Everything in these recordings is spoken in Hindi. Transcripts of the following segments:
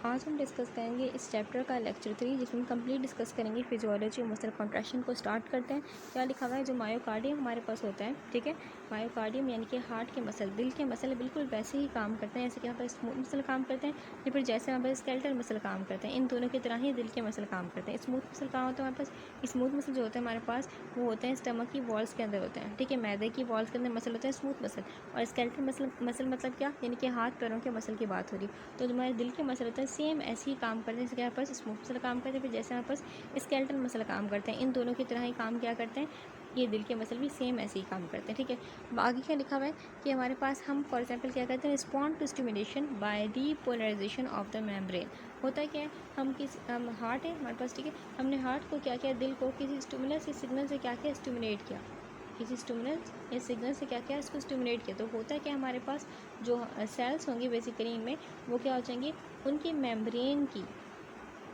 आज हम डिस्कस करेंगे इस चैप्टर का लेक्चर 3, जिसमें कंप्लीट डिस्कस करेंगे फिजियोलॉजी मसल कॉन्ट्रैक्शन को। स्टार्ट करते हैं। क्या लिखा हुआ है? जो मायोकार्डियम हमारे पास होता है, ठीक है, मायोकार्डियम यानी कि हार्ट के मसल, दिल के मसल बिल्कुल वैसे ही काम करते हैं जैसे कि यहाँ पर स्मूथ मसल काम करते हैं, या फिर जैसे यहाँ पर स्केलेटल मसल काम करते हैं। इन दोनों की तरह ही दिल के मसल काम करते हैं। स्मूथ मसल कहाँ होता है हमारे पास? स्मूथ मसल जो होता है हमारे पास वो होते हैं स्टमक की वॉल्स के अंदर होते हैं, ठीक है, मैदे की वॉल्स के अंदर मसल होते हैं स्मूथ मसल। और स्केलेटल मसल मतलब क्या? यानी कि हाथ पैरों के मसल की बात हो रही। तो जो हमारे दिल के मसल होते हैं सेम ऐसे ही काम करते हैं जैसे कि हमारे पास स्मूथ मसल काम करते हैं, फिर जैसे हमारे पास स्केलेटल मसल काम करते हैं। इन दोनों की तरह ही काम क्या करते हैं? ये दिल के मसल भी सेम ऐसे ही काम करते हैं, ठीक है। अब आगे क्या लिखा हुआ है कि हमारे पास हम फॉर एग्जांपल क्या करते हैं? Respond to stimulation by depolarization of the membrane. होता है क्या है? हम हार्ट है हमारे पास, ठीक है, हमने हार्ट को क्या किया? दिल को किसी स्टिमुलस या सिग्नल से क्या किया? स्टिमुलेट किया। किसी स्टिमुलस या सिग्नल से क्या किया? इसको स्टिमुलेट किया। तो होता है क्या हमारे पास जो सेल्स होंगी बेसिकली इनमें, वो क्या हो जाएंगी? उनकी मेम्ब्रेन की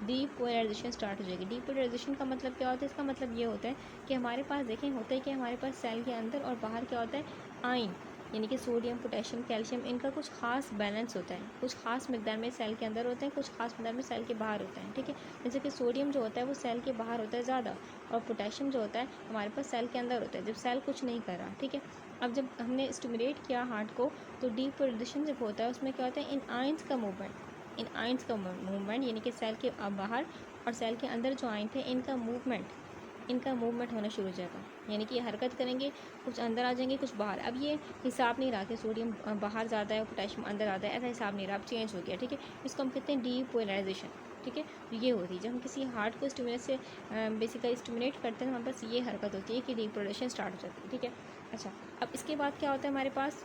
डीपोलराइजेशन स्टार्ट हो जाएगी। डीपोलराइजेशन का मतलब क्या होता है? इसका मतलब ये होता है कि हमारे पास देखें, होता है कि हमारे पास सेल के अंदर और बाहर क्या होता है? आयन, यानी कि सोडियम, पोटेशियम, कैल्शियम, इनका कुछ खास बैलेंस होता है। कुछ खास मिकदार में सेल के अंदर होते हैं, कुछ खास मिकदार में सेल के बाहर होते हैं, ठीक है। जैसे कि सोडियम जो होता है वो सेल के बाहर होता है ज़्यादा, और पोटेशियम जो होता है हमारे पास सेल के अंदर होता है जब सेल कुछ नहीं कर रहा, ठीक है। अब जब हमने स्टिमुलेट किया हार्ट को, तो डीपोलराइजेशन जब होता है उसमें क्या होता है? इन आयंस का मूवमेंट यानी कि सेल के बाहर और सेल के अंदर जो आयन थे इनका मूवमेंट होना शुरू हो जाएगा। यानी कि ये हरकत करेंगे, कुछ अंदर आ जाएंगे कुछ बाहर। अब ये हिसाब नहीं रहा कि सोडियम बाहर ज़्यादा है पोटेशियम अंदर ज़्यादा है, ऐसा हिसाब नहीं रहा, अब चेंज हो गया, ठीक है। इसको हम कहते हैं डीपोलराइजेशन, ठीक है। ये होती है जब हम किसी हार्ट को स्टिमुलेट से बेसिकली स्टिमुलेट करते हैं, हमारे पास ये हरकत होती है कि डीपोलराइजेशन स्टार्ट हो जाती है, ठीक है। अच्छा, अब इसके बाद क्या होता है हमारे पास?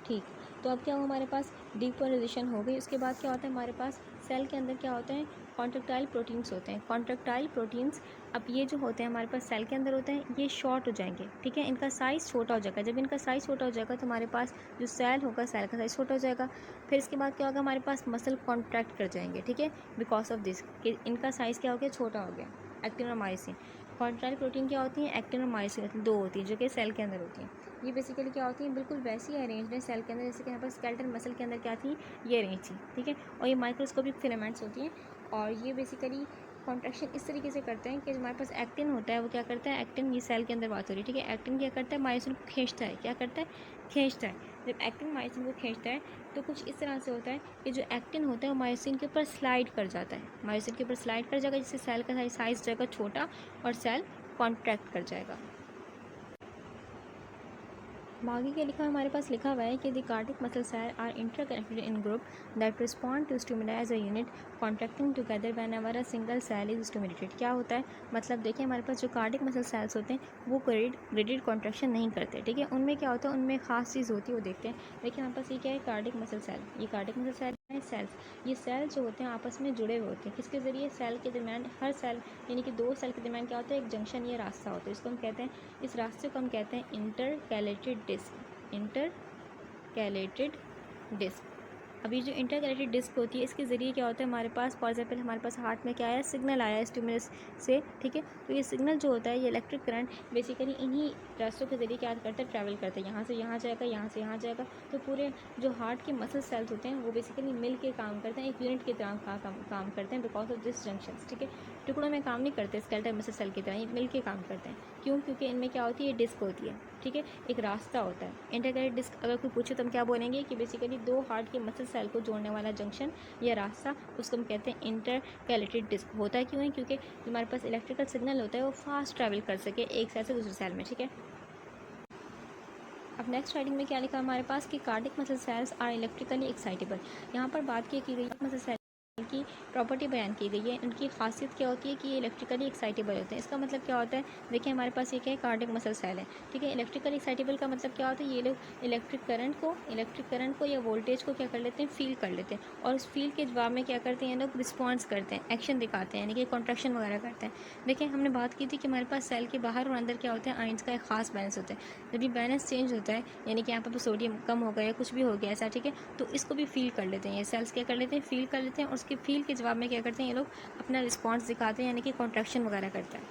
ठीक, तो अब क्या हुआ हमारे पास? डीपोलराइजेशन हो गई। उसके बाद क्या होता है हमारे पास? सेल के अंदर क्या होते हैं? कॉन्ट्रैक्टाइल प्रोटीन्स होते हैं। कॉन्ट्रैक्टाइल प्रोटीन्स, अब ये जो होते हैं हमारे पास सेल के अंदर होते हैं, ये शॉर्ट हो जाएंगे, ठीक है, इनका साइज़ छोटा हो जाएगा। जब इनका साइज़ छोटा हो जाएगा तो हमारे पास जो सेल होगा, सेल का साइज़ छोटा हो जाएगा। फिर इसके बाद क्या होगा? हमारे पास मसल कॉन्ट्रैक्ट कर जाएंगे, ठीक है, बिकॉज ऑफ दिस कि इनका साइज़ क्या हो गया? छोटा हो गया। एक्टिन और मायोसिन। कॉन्ट्रैक्टाइल प्रोटीन क्या होती हैं? एक्टिन और मायोसिन, दो होती हैं जो कि सेल के अंदर होती हैं। ये बेसिकली क्या होती है? बिल्कुल वैसी अरेंज है सेल के अंदर जैसे कि यहाँ पर स्केलेटल मसल के अंदर क्या थी? ये अरेंज थी, ठीक है। और ये माइक्रोस्कोपिक फिलामेंट्स होती हैं, और ये बेसिकली कॉन्ट्रैक्शन इस तरीके से करते हैं कि जो हमारे पास एक्टिन होता है वो क्या करता है? एक्टिन, ये सेल के अंदर बात हो रही है, ठीक है। एक्टिन क्या करता है? मायोसिन को खींचता है। क्या करता है? खींचता है। जब एक्टिन मायोसिन को खींचता है तो कुछ इस तरह से होता है कि जो एक्टिन होता है वो मायोसिन के ऊपर स्लाइड कर जाता है, मायोसिन के ऊपर स्लाइड कर जाएगा, जिससे सेल का साइज जाएगा छोटा और सेल कॉन्ट्रैक्ट कर जाएगा। आगे क्या लिखा है हमारे पास? लिखा हुआ है कि the cardiac muscle cell are interconnected in group that respond to stimuli as a unit contracting together whenever a single cell is stimulated. क्या होता है? मतलब देखिए, हमारे पास जो कार्डिक मसल सेल्स होते हैं वो ग्रेडेड कॉन्ट्रैक्शन नहीं करते, ठीक है। उनमें क्या होता है? उनमें खास चीज़ होती है, वो देखते हैं। देखिए हमारे पास ये क्या है? Cardiac muscle cell. ये कार्डिक मसल सेल है, सेल्स, ये सेल जो होते हैं आपस में जुड़े हुए होते हैं। किसके ज़रिए? सेल के दरमियान, हर सेल यानी कि दो सेल के दरमियान क्या होता है? एक जंक्शन या रास्ता होता है, इसको हम कहते हैं, इस रास्ते को हम कहते हैं इंटरकैलेटेड डिस्क। Intercalated disc. अभी जो इंटरकैलेटेड डिस्क होती है, इसके ज़रिए क्या होता है हमारे पास? फॉर एग्जाम्पल हमारे पास हार्ट में क्या आया? सिग्नल आया है स्टिमुलस से, ठीक है। तो ये सिग्नल जो होता है, ये इलेक्ट्रिक करंट बेसिकली इन्हीं रास्तों के ज़रिए क्या करता है? ट्रैवल करता है, यहाँ से यहाँ जाएगा, यहाँ से यहाँ जाएगा। तो पूरे जो हार्ट के मसल सेल्स होते हैं वो बेसिकली मिल के काम करते हैं, एक यूनिट की तरह काम करते हैं, बिकॉज ऑफ दिस जंक्शन, ठीक है। टुकड़ों में काम नहीं करते स्केलेटल मसल सेल की तरह, ये मिल के काम करते हैं। क्यों? क्योंकि इनमें क्या होती है? डिस्क होती है, ठीक है, एक रास्ता होता है। इंटरकैलेटेड डिस्क अगर कोई पूछे तो हम क्या बोलेंगे? कि बेसिकली दो हार्ट के मसल सेल को जोड़ने वाला जंक्शन या रास्ता, उसको हम कहते हैं इंटरकैलेटेड डिस्क। होता है क्यों है? क्योंकि हमारे पास इलेक्ट्रिकल सिग्नल होता है वो फास्ट ट्रैवल कर सके एक सेल से दूसरे सेल में, ठीक है। अब नेक्स्ट राइटिंग में क्या लिखा हमारे पास? कि cardiac muscle cells are electrically excitable. यहाँ पर बात की गई है मसल सेल की प्रॉपर्टी बयान की गई है, उनकी खासियत क्या होती है? कि ये इलेक्ट्रिकली एक्साइटेबल होते हैं। इसका मतलब क्या होता है? देखिए हमारे पास ये क्या है? कार्डिक मसल सेल है, ठीक है। इलेक्ट्रिकली एक्साइटेबल का मतलब क्या होता है? ये लोग इलेक्ट्रिक करंट को या वोल्टेज को क्या कर लेते हैं? फील कर लेते हैं, और उस फील के जवाब में क्या करते हैं? ये लोग रिस्पॉन्स करते हैं, एक्शन दिखाते हैं, यानी कि कॉन्ट्रैक्शन वगैरह करते हैं। देखिए हमने बात की थी कि हमारे पास सेल के बाहर और अंदर क्या होता है? आयंस का एक खास बैलेंस होता है। जब ये बैलेंस चेंज होता है, यानी कि यहाँ पर सोडियम कम हो गया या कुछ भी हो गया ऐसा, ठीक है, तो इसको भी फील कर लेते हैं, ये सेल्स क्या कर लेते हैं? फील कर लेते हैं, और उसके फील के जवाब में क्या करते हैं? ये लोग अपना रिस्पॉन्स दिखाते हैं, यानी कि कॉन्ट्रैक्शन वगैरह करते हैं।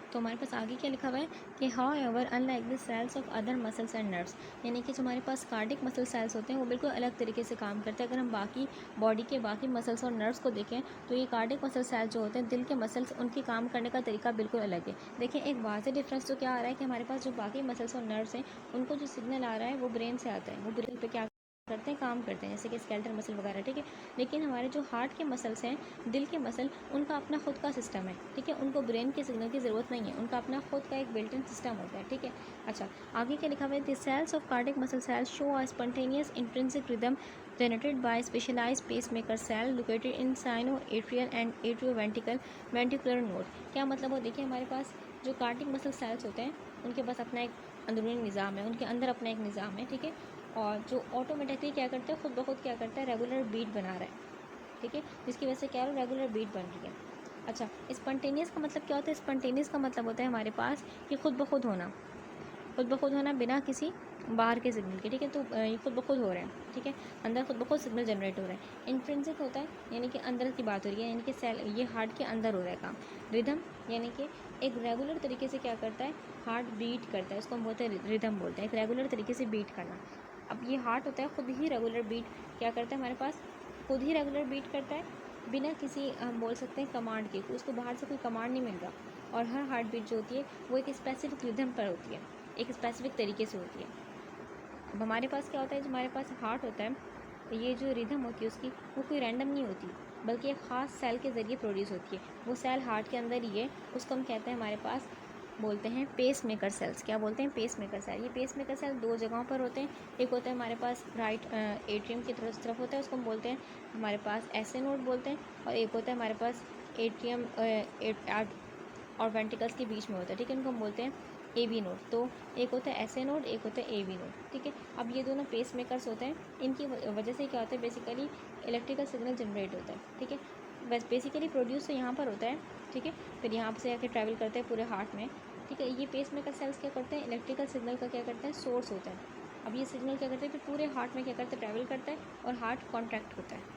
तो हमारे पास आगे क्या लिखा हुआ है कि however unlike the cells of other muscles and nerves, यानी कि जो हमारे पास कार्डिक मसल सेल्स होते हैं वो बिल्कुल अलग तरीके से काम करते हैं। अगर हम बाकी बॉडी के बाकी मसल्स और नर्व्स को देखें तो ये कार्डिक मसल सेल्स जो होते हैं दिल के मसल्स, उनकी काम करने का तरीका बिल्कुल अलग है। देखिए एक वाज़ेह डिफरेंस तो क्या आ रहा है कि हमारे पास जो बाकी मसल्स और नर्व्स हैं उनको जो सिग्नल आ रहा है वो ब्रेन से आता है, वो ब्रेन पे क्या करते हैं, काम करते हैं, जैसे कि स्केलेटल मसल वगैरह, ठीक है। लेकिन हमारे जो हार्ट के मसल्स हैं, दिल के मसल, उनका अपना खुद का सिस्टम है, ठीक है। उनको ब्रेन के सिग्नल की ज़रूरत नहीं है, उनका अपना खुद का एक बिल्ट इन सिस्टम होता है, ठीक है। अच्छा, आगे क्या लिखा हुआ है, the cells of cardiac muscle cells show a spontaneous intrinsic rhythm generated by specialised pacemaker cell located in sino atrial and atrioventricular ventricular node. क्या मतलब हो, देखिए हमारे पास जो कार्डिक मसल सेल्स होते हैं उनके पास अपना एक अंदरूनी निज़ाम है, उनके अंदर अपना एक निज़ाम है, ठीक है। और जो ऑटोमेटिकली क्या करता है, खुद ब खुद क्या करता है, रेगुलर बीट बना रहा है, ठीक है, जिसकी वजह से क्या है, रेगुलर बीट बन रही है। अच्छा, स्पॉन्टेनियस का मतलब क्या होता है, स्पॉन्टेनियस का मतलब होता है हमारे पास कि खुद ब खुद होना, खुद ब खुद होना बिना किसी बाहर के सिग्नल के, ठीक है। तो ये खुद ब खुद हो रहे हैं, ठीक है, अंदर खुद ब खुद सिग्नल जनरेट हो रहा है। इंट्रिंसिक होता है यानी कि अंदर की बात हो रही है, यानी कि सेल, ये हार्ट के अंदर हो रहा है काम। रिदम यानी कि एक रेगुलर तरीके से क्या करता है, हार्ट बीट करता है, उसको हम बोलते हैं रिदम बोलते हैं, एक रेगुलर तरीके से बीट करना। अब ये हार्ट होता है खुद ही रेगुलर बीट क्या करता है, हमारे पास खुद ही रेगुलर बीट करता है बिना किसी, हम बोल सकते हैं कमांड के, उसको बाहर से कोई कमांड नहीं मिल रहा। और हर हार्ट बीट जो होती है वो एक स्पेसिफिक रिदम पर होती है, एक स्पेसिफिक तरीके से होती है। अब हमारे पास क्या होता है, जो हमारे पास हार्ट होता है, ये जो रिदम होती है उसकी, वो कोई रैंडम नहीं होती, बल्कि एक ख़ास सेल के ज़रिए प्रोड्यूस होती है। वो सेल हार्ट के अंदर ही है, उसको हम कहते हैं, हमारे पास बोलते हैं पेस मेकर सेल्स। क्या बोलते हैं, पेस मेकर सेल। ये पेस मेकर सेल दो जगहों पर होते हैं। एक होता है हमारे पास राइट एट्रियम की तरफ होता है, उसको हम बोलते हैं हमारे पास एसे नोड बोलते हैं। और एक होता है हमारे पास एट्रियम और वेंट्रिकल्स के बीच में होता है, ठीक है, इनको हम बोलते हैं ए बी नोड। तो एक होता है एसे नोड, एक होता है ए बी नोड, ठीक है। अब ये दोनों पेस मेकर्स होते हैं, इनकी वजह से क्या होता है, बेसिकली इलेक्ट्रिकल सिग्नल जनरेट होता है, ठीक है। बस बेसिकली प्रोड्यूस तो यहाँ पर होता है, ठीक है, फिर यहाँ से आके ट्रैवल करते हैं पूरे हार्ट में, ठीक है। ये पेस मेकर सेल्स क्या करते हैं, इलेक्ट्रिकल सिग्नल का क्या करते हैं, सोर्स होता है। अब ये सिग्नल क्या करते हैं, फिर पूरे हार्ट में क्या करते हैं, ट्रैवल करता है और हार्ट कॉन्ट्रैक्ट होता है।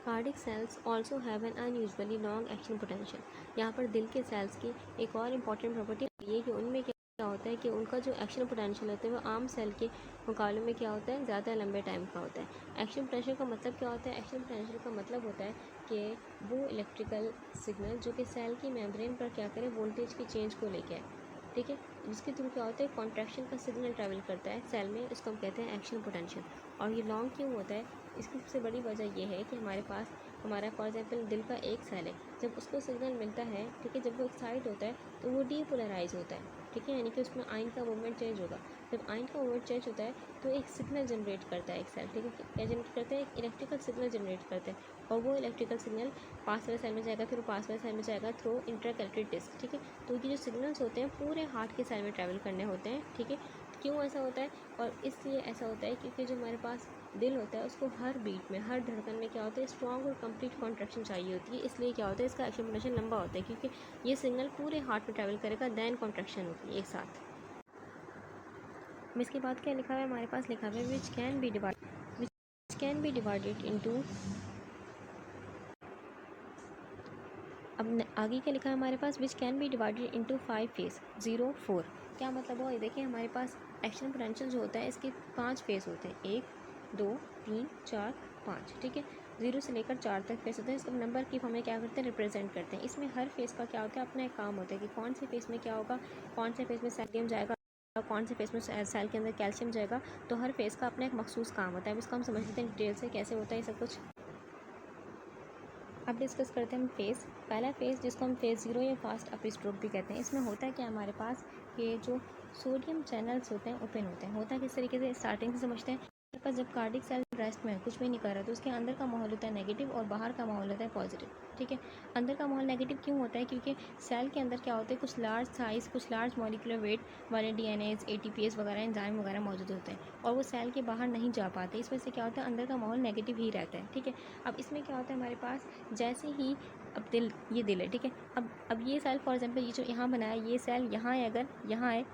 Cardiac cells also have an unusually long action potential. यहाँ पर दिल के सेल्स की एक और इम्पॉर्टेंट प्रॉपर्टी ये कि उनमें क्या होता है कि उनका जो एक्शन पोटेंशियल होता है वो आम सेल के मुकाबले में क्या होता है, ज़्यादा लंबे टाइम का होता है। एक्शन पोटेंशियल का मतलब क्या होता है, एक्शन पोटेंशियल का मतलब होता है कि वो इलेक्ट्रिकल सिग्नल जो कि सेल की मेम्ब्रेन पर क्या करे, वोल्टेज की चेंज को लेके आए, ठीक है, जिसके थ्रू क्या होता है, कॉन्ट्रैक्शन का सिग्नल ट्रैवल करता है सेल में, इसको हम कहते हैं एक्शन पोटेंशियल। और ये लॉन्ग क्यों होता है, इसकी सबसे बड़ी वजह यह है कि हमारे पास हमारा फॉर एग्जाम्पल दिल का एक सेल है, जब उसको सिग्नल मिलता है, ठीक है, जब वो एक्साइट होता है तो वो डीपोलराइज होता है, ठीक है, यानी कि उसमें आयन का मूवमेंट चेंज होगा। जब आयन का मूवमेंट चेंज होता है तो एक सिग्नल जनरेट करता है एक सेल, ठीक है, क्या जनरेट करता है, एक इलेक्ट्रिकल सिग्नल जनरेट करता है। और वो इलेक्ट्रिकल सिग्नल पास वाले सेल में जाएगा, फिर पास वाले सेल में जाएगा थ्रू इंटरकैलेटेड डिस्क, ठीक है। तो ये जो सिग्नल्स होते हैं पूरे हार्ट के सेल में ट्रैवल करने होते हैं, ठीक है। क्यों ऐसा होता है, और इसलिए ऐसा होता है क्योंकि जो हमारे पास दिल होता है उसको हर बीट में, हर धड़कन में क्या होता है, स्ट्रॉन्ग और कंप्लीट कॉन्ट्रैक्शन चाहिए होती है। इसलिए क्या होता है, इसका एक्शन पोटेंशियल लंबा होता है, क्योंकि ये सिग्नल पूरे हार्ट में ट्रैवल करेगा, देन कॉन्ट्रैक्शन होगी एक साथ। इसके बाद क्या लिखा हुआ है, हमारे पास लिखा हुआ है which can be divided into. अब आगे क्या लिखा है हमारे पास, which can be divided into 5 phase 0 4। क्या मतलब हुआ, ये देखिए हमारे पास एक्शन पोटेंशियल जो होता है इसके 5 फेज होते हैं, 1 2 3 4 5, ठीक है। 0 से लेकर 4 तक फेस होते हैं, इसको नंबर की हमें क्या करते हैं, रिप्रेजेंट करते हैं। इसमें हर फेस का क्या होता है, अपना एक काम होता है कि कौन से फेस में क्या होगा, कौन से फेस में सोडियम जाएगा, कौन से फेस में सेल के अंदर कैल्शियम जाएगा। तो हर फेस का अपना एक मखसूस काम होता है। इसको हम समझ लेते हैं डिटेल से कैसे होता है ये सब कुछ। अब डिस्कस करते हैं हम फेज़। पहला फेज़ जिसको हम फेज़ 0 या फास्ट अप स्ट्रोक भी कहते हैं, इसमें होता है क्या, हमारे पास ये जो सोडियम चैनल्स होते हैं ओपन होते हैं। होता है किस तरीके से, स्टार्टिंग से समझते हैं। हमारे पास जब कार्डिक सेल रेस्ट में है, कुछ भी नहीं कर रहा, तो उसके अंदर का माहौल होता है नेगेटिव और बाहर का माहौल होता है पॉजिटिव, ठीक है। अंदर का माहौल नेगेटिव क्यों होता है, क्योंकि सेल के अंदर क्या होता है, कुछ लार्ज साइज़, कुछ लार्ज मॉलिक्यूलर वेट वाले डीएनएज, एटीपीएस वगैरह, एंजाइम वगैरह मौजूद होते हैं, और वो सेल के बाहर नहीं जा पाते। इस वजह से क्या होता है, अंदर का माहौल नेगेटिव ही रहता है, ठीक है। अब इसमें क्या होता है, हमारे पास जैसे ही अब ये दिल है, ठीक है। अब ये सेल फॉर एग्जांपल ये जो यहाँ बनाया, ये सेल यहाँ है, अगर यहाँ है,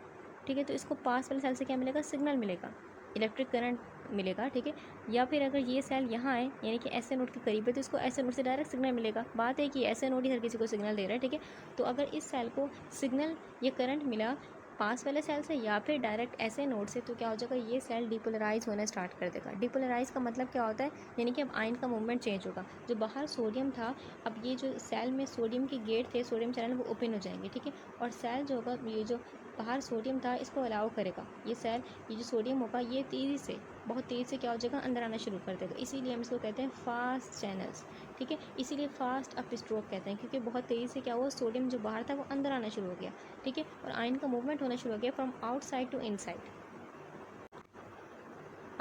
ठीक है, तो इसको पास वाले सेल से क्या मिलेगा, सिग्नल मिलेगा, इलेक्ट्रिक करंट मिलेगा, ठीक है। या फिर अगर ये सेल यहाँ है यानी कि एस ए नोड के करीब है तो इसको एस ए नोड से डायरेक्ट सिग्नल मिलेगा। बात है कि एस ए नोड ही हर किसी को सिग्नल दे रहा है, ठीक है। तो अगर इस सेल को सिग्नल या करंट मिला पास वाले सेल से या फिर डायरेक्ट ऐसे नोड से, तो क्या हो जाएगा, ये सेल डिपोलराइज होना स्टार्ट कर देगा। डिपोलराइज का मतलब क्या होता है, यानी कि अब आयन का मूवमेंट चेंज होगा। जो बाहर सोडियम था, अब ये जो सेल में सोडियम के गेट थे, सोडियम चैनल, वो ओपन हो जाएंगे, ठीक है। और सेल जो होगा, ये जो बाहर सोडियम था इसको अलाउ करेगा। ये सेल, ये जो सोडियम होगा, ये तेज़ी से, बहुत तेज़ी से क्या हो जाएगा, अंदर आना शुरू कर देगा। इसीलिए हम इसको कहते हैं फास्ट चैनल्स, ठीक है। इसीलिए फास्ट अप स्ट्रोक कहते हैं, क्योंकि बहुत तेज़ी से क्या हुआ, सोडियम जो बाहर था वो अंदर आना शुरू हो गया, ठीक है। और आयन का मूवमेंट होना शुरू हो गया फ्रॉम आउटसाइड टू इनसाइड।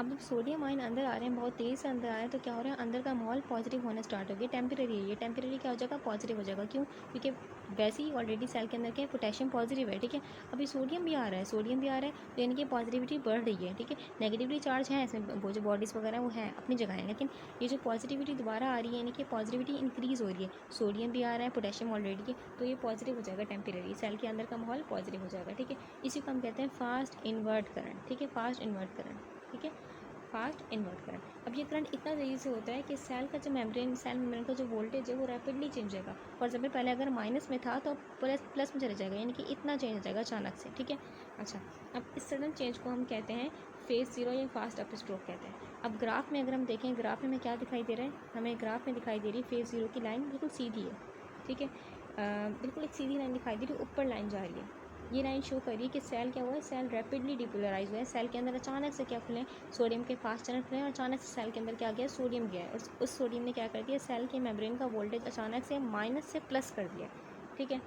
अब जब सोडियम आयन अंदर आ रहे हैं, बहुत तेज़ से अंदर आ रहे हैं, तो क्या हो रहा है, अंदर का माहौल पॉजिटिव होना स्टार्ट हो गया। टेम्परेरी है ये, टेम्परेरी क्या हो जाएगा, पॉजिटिव हो जाएगा। क्यों? क्योंकि वैसे ही ऑलरेडी सेल के अंदर क्या है, पोटेशियम पॉजिटिव है, ठीक है। अभी सोडियम भी आ रहा है, सोडियम भी आ रहा है, तो यानी कि पॉजिटिविटी बढ़ रही है, ठीक है। नेगेटिवली चार्ज है इसमें, वो जो बॉडीज़ वगैरह वो है अपनी जगह है, लेकिन ये जो पॉजिटिविटी दोबारा आ रही है, यानी कि पॉजिटिविटी इंक्रीज़ हो रही है। सोडियम भी आ रहा है, पोटेशियम ऑलरेडी है, तो ये पॉजिटिव हो जाएगा टेम्परेरी, सेल के अंदर का माहौल पॉजिटिव हो जाएगा, ठीक है। इसी को हम कहते हैं फास्ट इन्वर्ट करंट, ठीक है, फास्ट इन्वर्ट करंट, ठीक है, फास्ट इन्वर्ट करंट। अब ये करंट इतना तेज़ी से होता है कि सेल का जो मेम्ब्रेन, सेल मेम्ब्रेन का जो वोल्टेज है वो रैपिडली चेंज होगा। फॉर एग्जाम्पल पहले अगर माइनस में था तो प्लस प्लस में चला जाएगा, यानी कि इतना चेंज हो जाएगा अचानक से, ठीक है। अच्छा, अब इस सडन चेंज को हम कहते हैं फेज ज़ीरो या फास्ट अप स्ट्रोक कहते हैं। अब ग्राफ में अगर हम देखें, ग्राफ में हमें क्या दिखाई दे रहा है, हमें ग्राफ में दिखाई दे रही है फेज ज़ीरो की लाइन बिल्कुल सीधी है, ठीक है। बिल्कुल एक सीधी लाइन दिखाई दे रही है, ऊपर लाइन जा रही है। ये लाइन शो कर रही है कि सेल क्या हुआ है, सेल रैपिडली डिपोलराइज हुआ है। सेल के अंदर अचानक से क्या खुले, सोडियम के फास्ट चैनल खुले, और अचानक से सेल के अंदर क्या गया, सोडियम गया है। और उस सोडियम ने क्या कर दिया, सेल के मेम्ब्रेन का वोल्टेज अचानक से माइनस से प्लस कर दिया, ठीक है।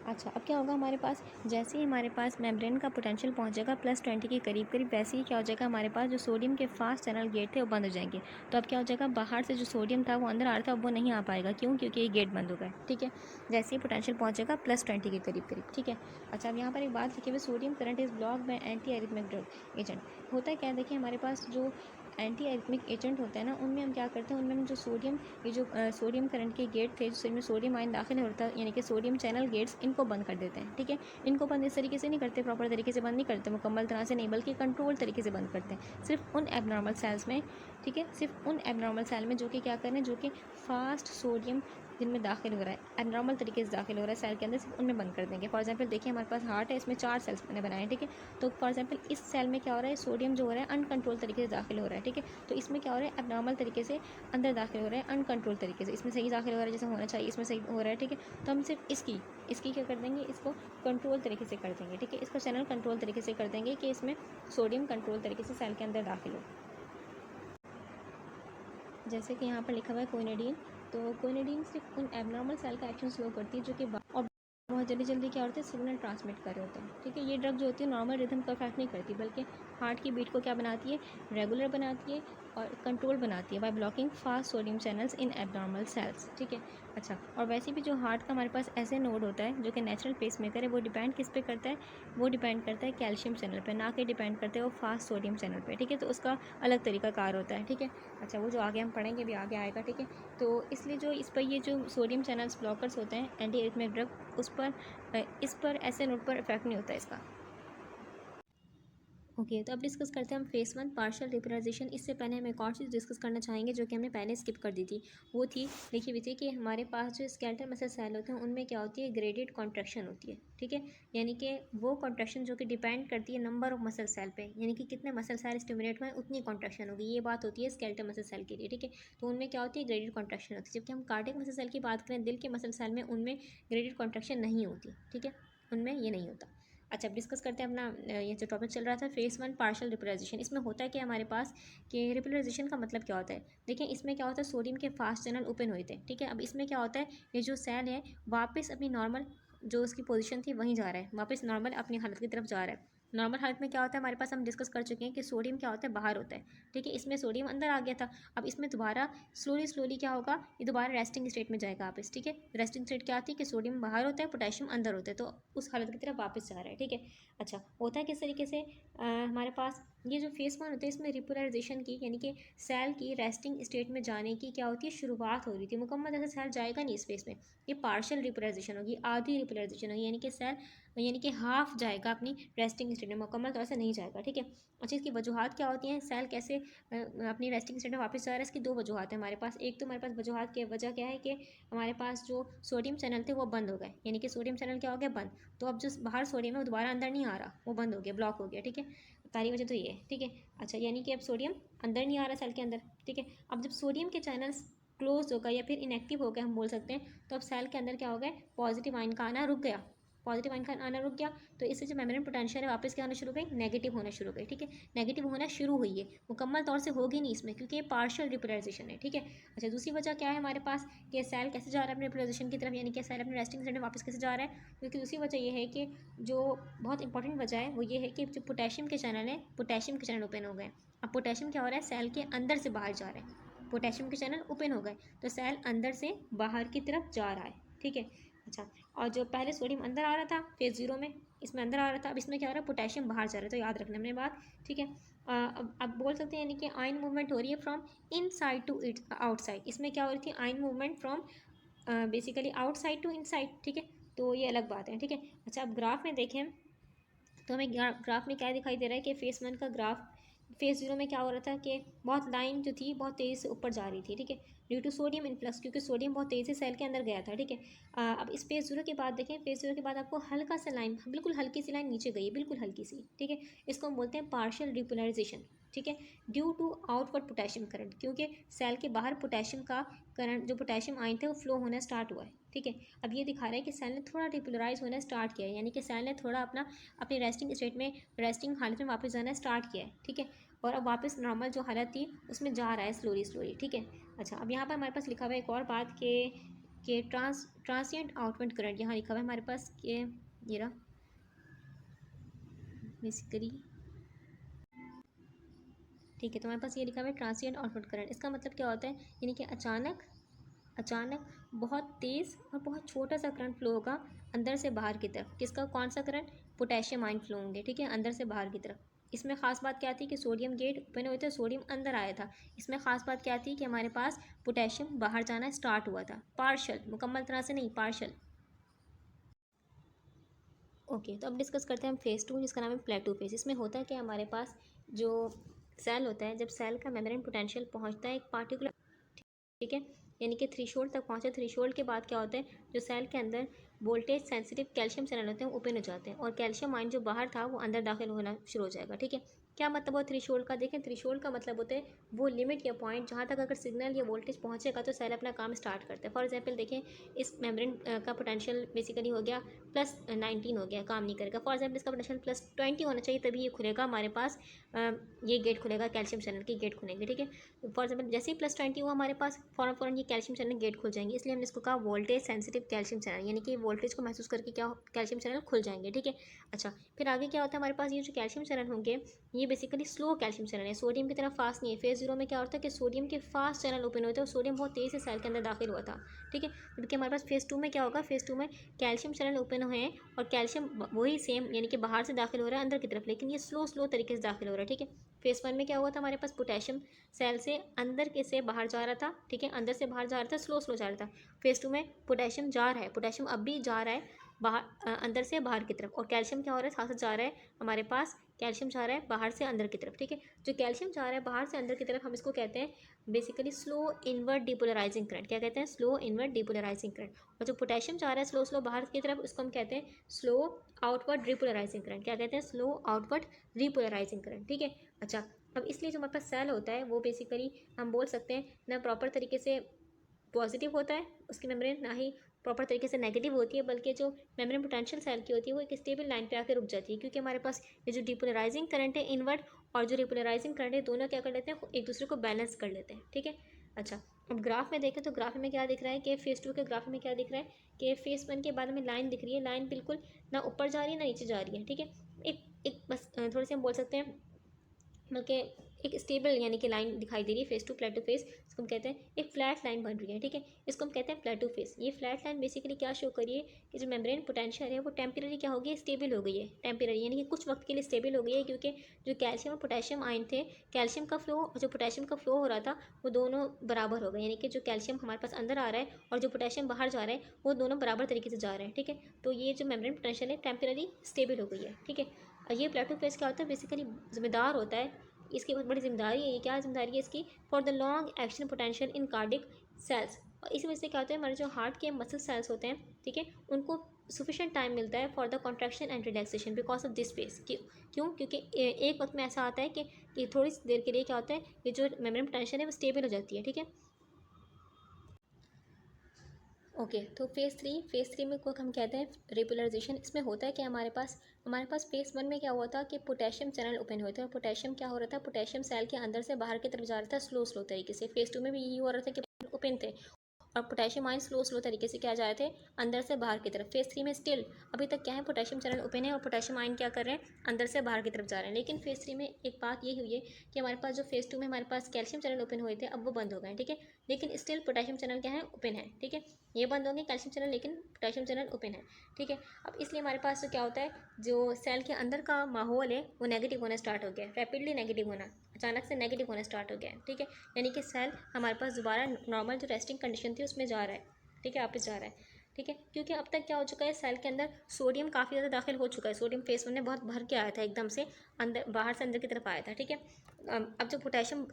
अच्छा, अब क्या होगा हमारे पास, जैसे ही हमारे पास मेम्ब्रेन का पोटेंशियल पहुंचेगा +20 के करीब करीब, वैसे ही क्या हो जाएगा, हमारे पास जो सोडियम के फास्ट चैनल गेट थे वो बंद हो जाएंगे। तो अब क्या हो जाएगा, बाहर से जो सोडियम था वो अंदर आ रहा था, अब वो नहीं आ पाएगा। क्यों? क्योंकि ये गेट बंद हो गए, ठीक है। जैसे ही पोटेंशियल पहुंचेगा +20 के करीब करीब, ठीक है। अच्छा, अब यहाँ पर एक बात लिखी हुई, sodium current is block bye anti arrhythmic drug agent. होता है क्या, देखिए हमारे पास जो एंटी एरिथमिक एजेंट होता है ना, उनमें हम क्या करते हैं, उनमें हम जो सोडियम, ये जो सोडियम करंट के गेट थे जिसमें सोडियम आयन दाखिल होता है, यानी कि सोडियम चैनल गेट्स, इनको बंद कर देते हैं, ठीक है। इनको बंद इस तरीके से नहीं करते, प्रॉपर तरीके से बंद नहीं करते, मुकम्मल तरह से नहीं, बल्कि कंट्रोल तरीके से बंद करते हैं, सिर्फ उन एबनॉर्मल सेल्स में, ठीक है, सिर्फ उन एबनॉर्मल सेल में जो कि क्या कर रहे हैं, जो कि फास्ट सोडियम जिनमें दाखिल हो रहा है, एबनॉर्मल तरीके से दाखिल हो रहा है सेल के अंदर, सिर्फ उनमें बंद कर देंगे। फॉर एग्जाम्पल देखिए हमारे पास हार्ट है, इसमें 4 सेल्स मैंने बनाए हैं, ठीक है। तो फॉर एग्जाम्पल इस सेल में क्या हो रहा है, सोडियम जो हो रहा है अनकंट्रोल तरीके से दाखिल हो रहा है, ठीक है। तो इसमें क्या हो रहा है, एबनॉर्मल तरीके से अंदर दाखिल हो रहा है, अनकंट्रोल तरीके से। इसमें सही दाखिल हो रहा है जैसे होना चाहिए, इसमें सही हो रहा है, ठीक है। तो हम सिर्फ इसकी क्या कर देंगे, इसको कंट्रोल तरीके से कर देंगे, ठीक है। इसको चैनल कंट्रोल तरीके से कर देंगे कि इसमें सोडियम कंट्रोल तरीके से सेल के अंदर दाखिल हो। जैसे कि यहाँ पर लिखा हुआ है कोइनेडीन, तो कोइनेडीन सिर्फ उन एबनॉर्मल सेल का एक्शन स्लो करती है जो कि और बहुत जल्दी जल्दी क्या होता है, सिग्नल ट्रांसमिट कर रहे होते हैं, ठीक है। ये ड्रग जो होती है नॉर्मल रिदम का इफेक्ट नहीं करती, बल्कि हार्ट की बीट को क्या बनाती है, रेगुलर बनाती है और कंट्रोल बनाती है by blocking fast sodium channels in abnormal cells, ठीक है। अच्छा, और वैसे भी जो हार्ट का हमारे पास ऐसे नोड होता है जो कि नेचुरल पेस मेकर है, वो डिपेंड किस पे करता है, वो डिपेंड करता है कैल्शियम चैनल पे, ना कि डिपेंड करते हैं वो फास्ट सोडियम चैनल पे, ठीक है। तो उसका अलग तरीका कार होता है, ठीक है। अच्छा, वो जो आगे हम पढ़ेंगे भी आगे आएगा, ठीक है। तो इसलिए जो इस पर ये जो सोडियम चैनल्स ब्लॉकर्स होते हैं, एंटी एरिथमिक ड्रग, इस पर ऐसे नोड पर इफेक्ट नहीं होता इसका। ओके, तो अब डिस्कस करते हैं हम फेस 1 पार्शियल रिपोलराइजेशन। इससे पहले हम एक और चीज़ डिस्कस करना चाहेंगे जो कि हमने पहले स्किप कर दी थी। वो थी, लिखी हुई थी कि हमारे पास जो स्केलेटल मसल सेल होते हैं उनमें क्या होती है, ग्रेडेड कॉन्ट्रैक्शन होती है, ठीक है। यानी कि वो कॉन्ट्रैक्शन जो कि डिपेंड करती है नंबर ऑफ मसल सेल पे, यानी कि कितने मसल सेल स्टिमुलेट हुए उतनी कॉन्ट्रैक्शन होगी। ये बात होती है स्केलेटल मसल सेल के लिए, ठीक है। तो उनमें क्या होती है, ग्रेडेड कॉन्ट्रैक्शन होती है। जबकि हम कार्डियक मसल सेल की बात करें, दिल के मसल सेल में, उनमें ग्रेडेड कॉन्ट्रैक्शन नहीं होती, ठीक है, उनमें ये नहीं होता। अच्छा, अब डिस्कस करते हैं अपना ये जो टॉपिक चल रहा था फेस 1 पार्शियल रिपोलराइजेशन। इसमें होता है कि हमारे पास कि रिपोलराइजेशन का मतलब क्या होता है, देखिए इसमें क्या होता है, सोडियम के फास्ट चैनल ओपन हुए थे, ठीक है। अब इसमें क्या होता है, ये जो सेल है वापस अपनी नॉर्मल जो उसकी पोजीशन थी वहीं जा रहा है, वापस नॉर्मल अपनी हालत की तरफ जा रहा है। नॉर्मल हालत में क्या होता है हमारे पास, हम डिस्कस कर चुके हैं कि सोडियम क्या होता है, बाहर होता है, ठीक है। इसमें सोडियम अंदर आ गया था, अब इसमें दोबारा स्लोली स्लोली क्या होगा, ये दोबारा रेस्टिंग स्टेट में जाएगा वापस, ठीक है। रेस्टिंग स्टेट क्या आती है कि सोडियम बाहर होता है, पोटेशियम अंदर होता है, तो उस हालत की तरफ वापस जा रहा है, ठीक है। अच्छा, होता है किस तरीके से, हमारे पास ये जो फेस 1 होता है इसमें रिपोलराइजेशन की, यानी कि सेल की रेस्टिंग स्टेट में जाने की क्या होती है, शुरुआत हो रही थी। मुकम्मल जैसे सेल जाएगा नहीं इस फेस में, ये पार्शियल रिपोलराइजेशन होगी, आधी रिपोलराइजेशन होगी, यानी कि सेल यानी कि हाफ जाएगा अपनी रेस्टिंग स्टेट में, मुकम्मल तौर से नहीं जाएगा, ठीक है। अच्छा, इसकी वजूहत क्या होती हैं, सेल कैसे अपनी रेस्टिंग स्टेट में वापस जा रहा है, इसकी दो वजूहत है हमारे पास। एक तो हमारे पास वजूहत की वजह क्या है कि हमारे पास जो सोडियम चैनल थे वो बंद हो गए, यानी कि सोडियम चैनल क्या हो गया, बंद। तो अब जो बाहर सोडियम है वो दोबारा अंदर नहीं आ रहा, वो बंद हो गया, ब्लॉक हो गया, ठीक है। पहली वजह तो ये है, ठीक है। अच्छा, यानी कि अब सोडियम अंदर नहीं आ रहा सेल के अंदर, ठीक है। अब जब सोडियम के चैनल्स क्लोज होगा या फिर इनएक्टिव हो गए हम बोल सकते हैं, तो अब सेल के अंदर क्या हो गया, पॉजिटिव आयन का आना रुक गया, पॉजिटिव आयन का आना रुक गया। तो इससे जो मेम्ब्रेन पोटेंशियल है वापस क्या होना शुरू हो गई, नेगेटिव होना शुरू हो गई, ठीक है। नेगेटिव होना शुरू हुई है, मुकम्मल तौर से होगी नहीं इसमें, क्योंकि ये पार्शियल रिपोलराइजेशन है, ठीक है। अच्छा, दूसरी वजह क्या है हमारे पास कि सेल कैसे जा रहा है अपने रिपोलराइजेशन की तरफ, यानी कि सेल अपने रेस्टिंग स्टेट में वापस कैसे जा रहा है, क्योंकि दूसरी वजह ये है कि जो बहुत इंपॉर्टेंट वजह है वो ये है कि जो पोटेशियम के चैनल है, पोटेशियम के चैनल ओपन हो गए। अब पोटेशियम क्या हो रहा है, सेल के अंदर से बाहर जा रहा है, पोटेशियम के चैनल ओपन हो गए, तो सेल अंदर से बाहर की तरफ जा रहा है, ठीक है। अच्छा, और जो पहले सोडियम अंदर आ रहा था फेज 0 में, इसमें अंदर आ रहा था, अब इसमें क्या हो रहा है, पोटेशियम बाहर जा रहा है, तो याद रखना अपने बात, ठीक है। अब बोल सकते हैं यानी कि आयन मूवमेंट हो रही है from inside to it outside, इसमें क्या हो रही थी, ion movement from basically outside to inside, ठीक है। तो ये अलग बात है, ठीक है। अच्छा, अब ग्राफ में देखें तो हमें ग्राफ में क्या दिखाई दे रहा है कि फेस 1 का ग्राफ, फेस 0 में क्या हो रहा था कि बहुत लाइन जो थी बहुत तेज़ी से ऊपर जा रही थी, ठीक है, ड्यू टू सोडियम इनफ्लक्स, क्योंकि सोडियम बहुत तेज़ी से सेल के अंदर गया था, ठीक है। अब इस फेस 0 के बाद देखें, फेस 0 के बाद आपको हल्का सा लाइन, बिल्कुल हल्की सी लाइन नीचे गई है, बिल्कुल हल्की सी, ठीक है। इसको हम बोलते हैं पार्शियल रिपोलराइजेशन, ठीक है, due to outward potassium current, क्योंकि सेल के बाहर पोटेशियम का करंट, जो पोटेशियम आयन थे वो फ्लो होना स्टार्ट हुआ है, ठीक है। अब ये दिखा रहा है कि सेल ने थोड़ा डिपोलराइज होना स्टार्ट किया है, यानी कि सेल ने थोड़ा अपनी रेस्टिंग स्टेट में, रेस्टिंग हालत में वापस जाना स्टार्ट किया है, ठीक है। और अब वापस नॉर्मल जो हालत थी उसमें जा रहा है स्लोली स्लोली, ठीक है। अच्छा, अब यहाँ पर हमारे पास लिखा हुआ है एक और बात कि ट्रांसिएंट आउटवर्ड करंट, यहाँ लिखा हुआ है हमारे पास कि ये रहा बेसिकली, ठीक है। तो हमारे पास ये लिखा हुआ है ट्रांसिएंट आउटवर्ड करंट, इसका मतलब क्या होता है, यानी कि अचानक अचानक बहुत तेज़ और बहुत छोटा सा करंट फ्लो होगा अंदर से बाहर की तरफ, किसका, कौन सा करंट, पोटेशियम आयन फ्लो होंगे, ठीक है, अंदर से बाहर की तरफ। इसमें खास बात क्या थी कि सोडियम गेट ओपन हुए थे, सोडियम अंदर आया था। इसमें खास बात क्या थी कि हमारे पास पोटेशियम बाहर जाना स्टार्ट हुआ था, पार्शल, मुकम्मल तरह से नहीं, पार्शल। ओके, तो अब डिस्कस करते हैं हम फेज़ 2, जिसका नाम है प्लेटो फेज। इसमें होता है कि हमारे पास जो सेल होता है, जब सेल का मेम्ब्रेन पोटेंशियल पहुंचता है एक पार्टिकुलर, ठीक है, यानी कि थ्रीशोल्ड तक पहुंचे, थ्रीशोल्ड के बाद क्या होता है, जो सेल के अंदर वोल्टेज सेंसिटिव कैल्शियम चैनल होते हैं ओपन हो जाते हैं, और कैल्शियम आयन जो बाहर था वो अंदर दाखिल होना शुरू हो जाएगा, ठीक है। क्या मतलब हो थ्रीशोल्ड का, देखें थ्रीशोल्ड का मतलब होता है वो लिमिट या पॉइंट जहाँ तक अगर सिग्नल या वोल्टेज पहुँचेगा तो सेल अपना काम स्टार्ट करता है। फॉर एग्जाम्पल देखें, इस मेम्ब्रेन का पोटेंशियल बेसिकली हो गया +19 हो गया, काम नहीं करेगा। फॉर एग्जाम्पल इसका पोटेंशियल +20 होना चाहिए, तभी ये खुलेगा हमारे पास, ये गेट खुलेगा, कैल्शियम चैनल की गेट खुलेंगे, ठीक है। फॉर एग्जाम्पल जैसे ही +20 हुआ हमारे पास, फ़ौरन ये कैल्शियम चैनल गेट खुल जाएंगे, इसलिए हमने इसको कहा वोल्टेज सेंसिटिव कैल्शियम चैनल, यानी कि वोल्टेज को महसूस करके क्या कैल्शियम चैनल खुल जाएंगे, ठीक है। अच्छा, फिर आगे क्या होता है हमारे पास, ये जो कैल्शियम चैनल होंगे ये बेसिकली स्लो कैल्शियम चैनल है, सोडियम की तरह फास्ट नहीं है। फेज 0 में क्या होता है कि सोडियम के फास्ट चैनल ओपन होते हैं और सोडियम बहुत तेज़ी से सेल के अंदर दाखिल हुआ था, ठीक है। जबकि हमारे पास फेज 2 में क्या होगा, फेज 2 में कैल्शियम चैनल ओपन हुए हैं और कैल्शियम वही सेम, यानी कि बाहर से दाखिल हो रहा है अंदर की तरफ, लेकिन ये स्लो तरीके से दाखिल हो रहा है, ठीक है। फेज 1 में क्या हुआ था, हमारे पास पोटेशियम सेल से अंदर के से बाहर जा रहा था, ठीक है, अंदर से बाहर जा रहा था, स्लो जा रहा था। फेज 2 में पोटेशियम जा रहा है, पोटेशियम अब भी जा रहा है बाहर, अंदर से बाहर की तरफ, और कैल्शियम क्या हो रहा है, साथ साथ जा रहा है हमारे पास, कैल्शियम जा रहा है बाहर से अंदर की तरफ, ठीक है। जो कैल्शियम जा रहा है बाहर से अंदर की तरफ, हम इसको कहते हैं basically slow inward depolarizing current, क्या कहते हैं, स्लो इनवर्ट डिपोलराइजिंग करंट। और जो पोटेशियम जा रहा है स्लो बाहर की तरफ, उसको हम कहते हैं स्लो आउटवर्ड रिपोलराइजिंग करंट, क्या कहते हैं, स्लो आउटवर्ड रिपोलराइजिंग करंट, ठीक है। अच्छा, अब इसलिए जो हमारे पास सेल होता है वो बेसिकली हम बोल सकते हैं ना प्रॉपर तरीके से पॉजिटिव होता है उसकी मेम्ब्रेन, ना ही प्रॉपर तरीके से नेगेटिव होती है, बल्कि जो मेम्ब्रेन पोटेंशियल सेल की होती है वो एक स्टेबल लाइन पे आकर रुक जाती है, क्योंकि हमारे पास ये जो डिपोलराइजिंग करंट है इनवर्ट और जो रिपोलराइजिंग करंट है, दोनों क्या कर लेते हैं, एक दूसरे को बैलेंस कर लेते हैं, ठीक है। अच्छा, अब ग्राफ में देखें तो ग्राफ में क्या दिख रहा है कि फेज़ 2 के ग्राफ में क्या दिख रहा है कि फेज़ 1 के बाद हमें लाइन दिख रही है, लाइन बिल्कुल ना ऊपर जा रही है ना नीचे जा रही है, ठीक है। एक एक बस थोड़ी सी हम बोल सकते हैं, बल्कि एक स्टेबल यानी कि लाइन दिखाई दे रही है फेस टू प्लेटो फेस, इसको हम कहते हैं एक फ्लैट लाइन बन रही है, ठीक है, इसको हम कहते हैं प्लेटो फेस। ये फ्लैट लाइन बेसिकली क्या शो करिए कि जो मेम्ब्रेन पोटेंशियल है वो टेम्पररी क्या हो गई, स्टेबल हो गई है, टेम्पररी यानी कि कुछ वक्त के लिए स्टेबल हो गई है, क्योंकि जो कैल्शियम और पोटेशियम आयन थे, कैल्शियम का फ्लो और जो पोटेशियम का फ्लो हो रहा था वो दोनों बराबर हो गए, यानी कि जो कैल्शियम हमारे पास अंदर आ रहा है और जो पोटेशियम बाहर जा रहा है वो दोनों बराबर तरीके से जा रहे हैं, ठीक है। तो ये जो मेम्ब्रेन पोटेंशियल है टेम्पररी स्टेबल हो गई है, ठीक है। और ये प्लेटो फेस क्या होता है, बेसिकली जिम्मेदार होता है, इसकी बहुत बड़ी जिम्मेदारी है, ये क्या जिम्मेदारी है इसकी, for the long action potential in cardiac cells. और इसी वजह से क्या होता है, हमारे जो हार्ट के मसल सेल्स होते हैं, ठीक है, उनको सफिशिएंट टाइम मिलता है for the contraction and relaxation because of this face. क्यों? क्योंकि एक वक्त में ऐसा आता है कि थोड़ी सी देर के लिए क्या होता है, ये जो मेम्ब्रेन पोटेंशियल है वो स्टेबल हो जाती है, ठीक है। ओके तो फेज़ थ्री में को हम कहते हैं रिपोलराइजेशन। इसमें होता है कि हमारे पास फेज़ वन में क्या हुआ था कि पोटेशियम चैनल ओपन हुए थे, और पोटेशियम क्या हो रहा था, पोटेशियम सेल के अंदर से बाहर की तरफ जा रहा था स्लो तरीके से। फेज़ टू में भी यही हो रहा था कि ओपन थे और पोटेशियम आयन स्लो तरीके से क्या जा रहे थे, अंदर से बाहर की तरफ। फेज़ थ्री में स्टिल अभी तक क्या है, पोटेशियम चैनल ओपन है और पोटेशियम आयन क्या कर रहे हैं, अंदर से बाहर की तरफ जा रहे हैं। लेकिन फेज़ थ्री में एक बात ये हुई है कि हमारे पास जो फेज़ टू में हमारे पास कैल्शियम चैनल ओपन हुए थे अब वो बंद हो गए, ठीक है, लेकिन स्टिल पोटेशियम चैनल क्या है, ओपन है, ठीक है। ये बंद होंगे कैल्शियम चैनल, लेकिन पोटेशियम चैनल ओपन है, ठीक है। अब इसलिए हमारे पास तो क्या होता है, जो सेल के अंदर का माहौल है वो नेगेटिव होना स्टार्ट हो गया है, रैपिडली नेगेटिव होना, अचानक से नेगेटिव होना स्टार्ट हो गया है, ठीक है। यानी कि सेल हमारे पास दोबारा नॉर्मल जो रेस्टिंग कंडीशन थी उसमें जा रहा है, ठीक है, वापस जा रहा है, ठीक है। क्योंकि अब तक क्या हो चुका है, सेल के अंदर सोडियम काफ़ी ज़्यादा दाखिल हो चुका है। सोडियम फेस वन में बहुत भर के आया था, एकदम से अंदर बाहर से अंदर की तरफ आया था, ठीक है। अब जो पोटेशियम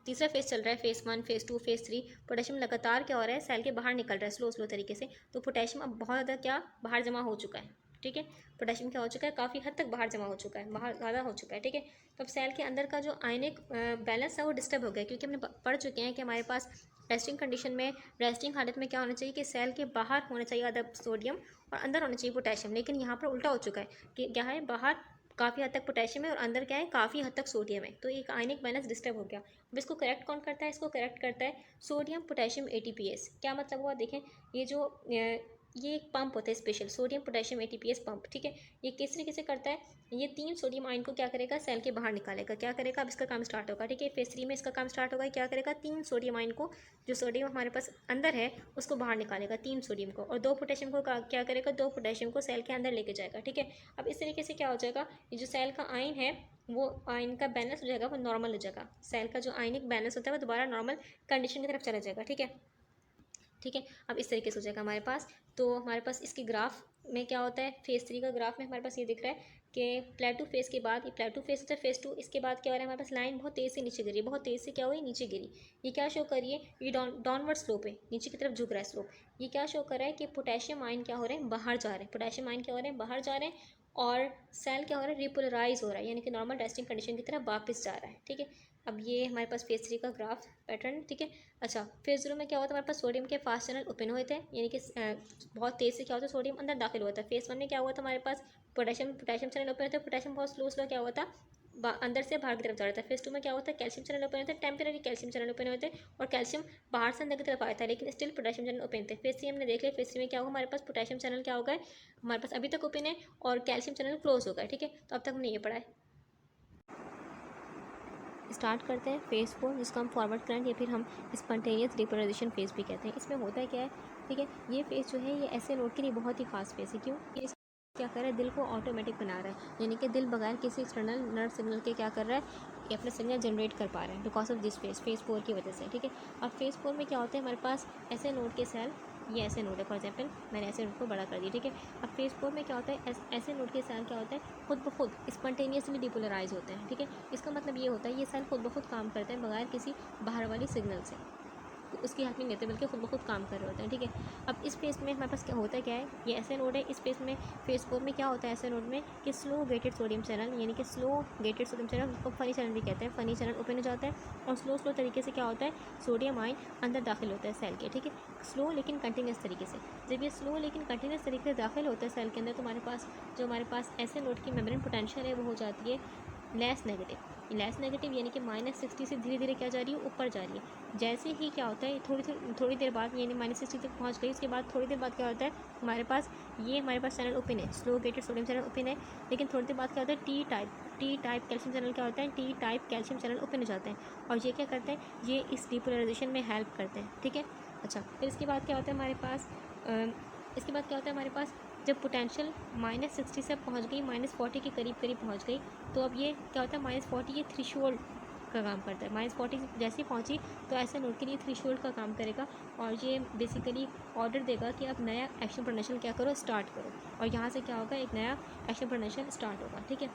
तीसरा फेज़ चल रहा है, phase one, phase two, phase three, potassium लगातार क्या हो रहा है, सेल के बाहर निकल रहा है स्लो तरीके से। तो पोटेशियम अब बहुत ज़्यादा क्या बाहर जमा हो चुका है, ठीक है। पोटेशियम क्या हो चुका है, काफ़ी हद तक बाहर जमा हो चुका है, बाहर ज़्यादा हो चुका है, ठीक है। तो अब सेल के अंदर का जो आयनिक बैलेंस है वो डिस्टर्ब हो गया, क्योंकि हमने पढ़ चुके हैं कि हमारे पास रेस्टिंग कंडीशन में, रेस्टिंग हालत में क्या होना चाहिए कि सेल के बाहर होना चाहिए आधा सोडियम और अंदर होना चाहिए पोटेशियम। लेकिन यहाँ पर उल्टा हो चुका है कि क्या है, बाहर काफ़ी हद तक पोटेशियम है और अंदर क्या है, काफ़ी हद तक सोडियम है। तो एक आयनिक बैलेंस डिस्टर्ब हो गया। अब इसको करेक्ट कौन करता है, इसको करेक्ट करता है सोडियम पोटेशियम ATPase। क्या मतलब हुआ, देखें, ये एक पंप होता है special, sodium potassium ATPase pump, ठीक है। ये किस तरीके से करता है, ये 3 सोडियम आयन को क्या करेगा, सेल के बाहर निकालेगा। क्या करेगा, अब इसका काम स्टार्ट होगा, ठीक है। फेज़ थ्री में इसका काम स्टार्ट होगा, क्या करेगा, 3 सोडियम आयन को, जो सोडियम हमारे पास अंदर है उसको बाहर निकालेगा, 3 सोडियम को, और 2 पोटेशियम को क्या करेगा, 2 पोटेशियम को सेल के अंदर लेके जाएगा, ठीक है। अब इस तरीके से क्या हो जाएगा, ये जो सेल का आयन है वो आयन का बैलेंस हो जाएगा, वो नॉर्मल हो जाएगा। सेल का जो आयनिक बैलेंस होता है वो दोबारा नॉर्मल कंडीशन की तरफ चला जाएगा, ठीक है, ठीक है। अब इस तरीके से हो जाएगा हमारे पास। तो हमारे पास इसकी ग्राफ में क्या होता है, फेज़ थ्री का ग्राफ में हमारे पास ये दिख रहा है कि प्लेटो फेज़ के बाद, ये प्लेटो फेज़ होता है फेज़ टू, इसके बाद क्या हो रहा है, हमारे पास लाइन बहुत तेज़ से नीचे गिरी, बहुत तेज़ से क्या हुई, नीचे गिरी। ये क्या शो कर रही है, ये डाउनवर्ड स्लोप है, नीचे की तरफ झुक रहा है स्लोप। ये क्या शो कर रहा है कि पोटेशियम आयन क्या हो रहे हैं, बाहर जा रहे हैं, पोटेशियम आयन क्या हो रहे हैं, बाहर जा रहे हैं, और सेल क्या हो रहा है, रिपोलराइज हो रहा है, यानी कि नॉर्मल रेस्टिंग कंडीशन की तरफ वापस जा रहा है, ठीक है। अब ये हमारे पास फेज़ थ्री का ग्राफ पैटर्न, ठीक है। अच्छा, फेज़ जीरो में क्या होता है, हमारे पास सोडियम के फास्ट चैनल ओपन हुए थे, यानी कि बहुत तेज़ से क्या होता है, सोडियम अंदर दाखिल हुआ था। फेज़ वन में क्या हुआ था, हमारे पास पोटेशियम चैनल ओपन होता है, पोटेशियम बहुत स्लो क्या हुआ था, अंदर से बाहर की तरफ जा रहा था। फेज़ टू में क्या होता है, कैल्शियम चैनल ओपन होते हैं, टेम्पररी कैल्शियम चैनल ओपन होते हैं, और कैल्शियम बाहर से अंदर की तरफ आया था, लेकिन स्टिल पोटेशियम चैनल ओपन थे। फेज़ थ्री हमने देख लिया, फेज़ थ्री में क्या होगा, हमारे पास पोटेशियम चैनल क्या हो गए, हमारे पास अभी तक ओपन है, और कैल्शियम चैनल क्लोज हो गए, ठीक है। तो अब तक हमने ये पढ़ा है। स्टार्ट करते हैं फेज़ फोर, जिसको हम फॉरवर्ड करंट या फिर हम स्पॉन्टेनियस रिपोलराइजेशन फेज़ भी कहते हैं। इसमें होता है क्या है, ठीक है, ये फेज़ जो है ये ऐसे नोड के लिए बहुत ही खास फेज़ है। क्यों, ये क्या कर रहा है, दिल को ऑटोमेटिक बना रहा है, यानी कि दिल बगैर किसी एक्सटर्नल नर्व सिग्नल के क्या कर रहा है, ये अपना सिग्नल जनरेट कर पा रहा है because of this phase four की वजह से, ठीक है। अब फेज़ फोर में क्या होता है, हमारे पास ऐसे नोड के सेल, ये ऐसे नोड है, फॉर एग्जाम्पल मैंने ऐसे नोड को बड़ा कर दिया, ठीक है। अब फेज़ फोर में क्या होता है, ऐसे नोड के सेल क्या होता है, खुद ब खुद स्पॉन्टेनियसली डिपोलराइज होते हैं, ठीक है। इसका मतलब ये होता है ये सेल खुद ब खुद काम करते हैं बगैर किसी बाहर वाली सिग्नल से, उसकी हेल्प नहीं लेते बल्कि खुद ब खुद काम कर रहे होते हैं, ठीक है। अब इस फेज़ में हमारे पास क्या होता है, क्या है, ये ऐसे नोड है। इस फेज़ में फेज़ फोर में क्या होता है ऐसे नोड में कि स्लो गेटेड सोडियम चैनल, यानी कि स्लो गेटेड सोडियम चैनल, उसको फनी चैनल भी कहते हैं, फनी चैनल ओपन हो जाता है, और स्लो तरीके से क्या होता है, सोडियम आयन अंदर दाखिल होता है सेल के, ठीक है। स्लो लेकिन कंटिन्यूस तरीके से। जब ये स्लो लेकिन कंटिन्यूस तरीके से दाखिल होता है सेल के अंदर, तो हमारे पास ऐसे नोड की मेम्ब्रेन पोटेंशियल है वो हो जाती है लेस नेगेटिव यानी कि -60 से धीरे धीरे क्या जा रही है, ऊपर जा रही है। जैसे ही क्या होता है, थोड़ी देर बाद यानी -60 तक पहुंच गई, उसके बाद थोड़ी देर बाद क्या होता है, हमारे पास चैनल ओपन है, slow gated sodium channel open है। लेकिन थोड़ी देर बाद क्या होता है, टी टाइप कैल्शियम चैनल क्या होता है, T type calcium channel open हो जाते हैं। और ये क्या करते हैं, ये इस डिपोलराइजेशन में हेल्प करते हैं। ठीक है, अच्छा, फिर इसके बाद क्या होता है हमारे पास जब पोटेंशियल -60 से पहुंच गई, -40 के करीब पहुंच गई, तो अब ये क्या होता है, -40 ये थ्रेशोल्ड का काम करता है। -40 जैसे पहुंची तो ऐसे नोड के लिए थ्रेशोल्ड का काम करेगा और ये बेसिकली ऑर्डर देगा कि अब नया एक्शन पोटेंशियल क्या करो, स्टार्ट करो। और यहाँ से क्या होगा, एक नया एक्शन पोटेंशियल स्टार्ट होगा। ठीक है,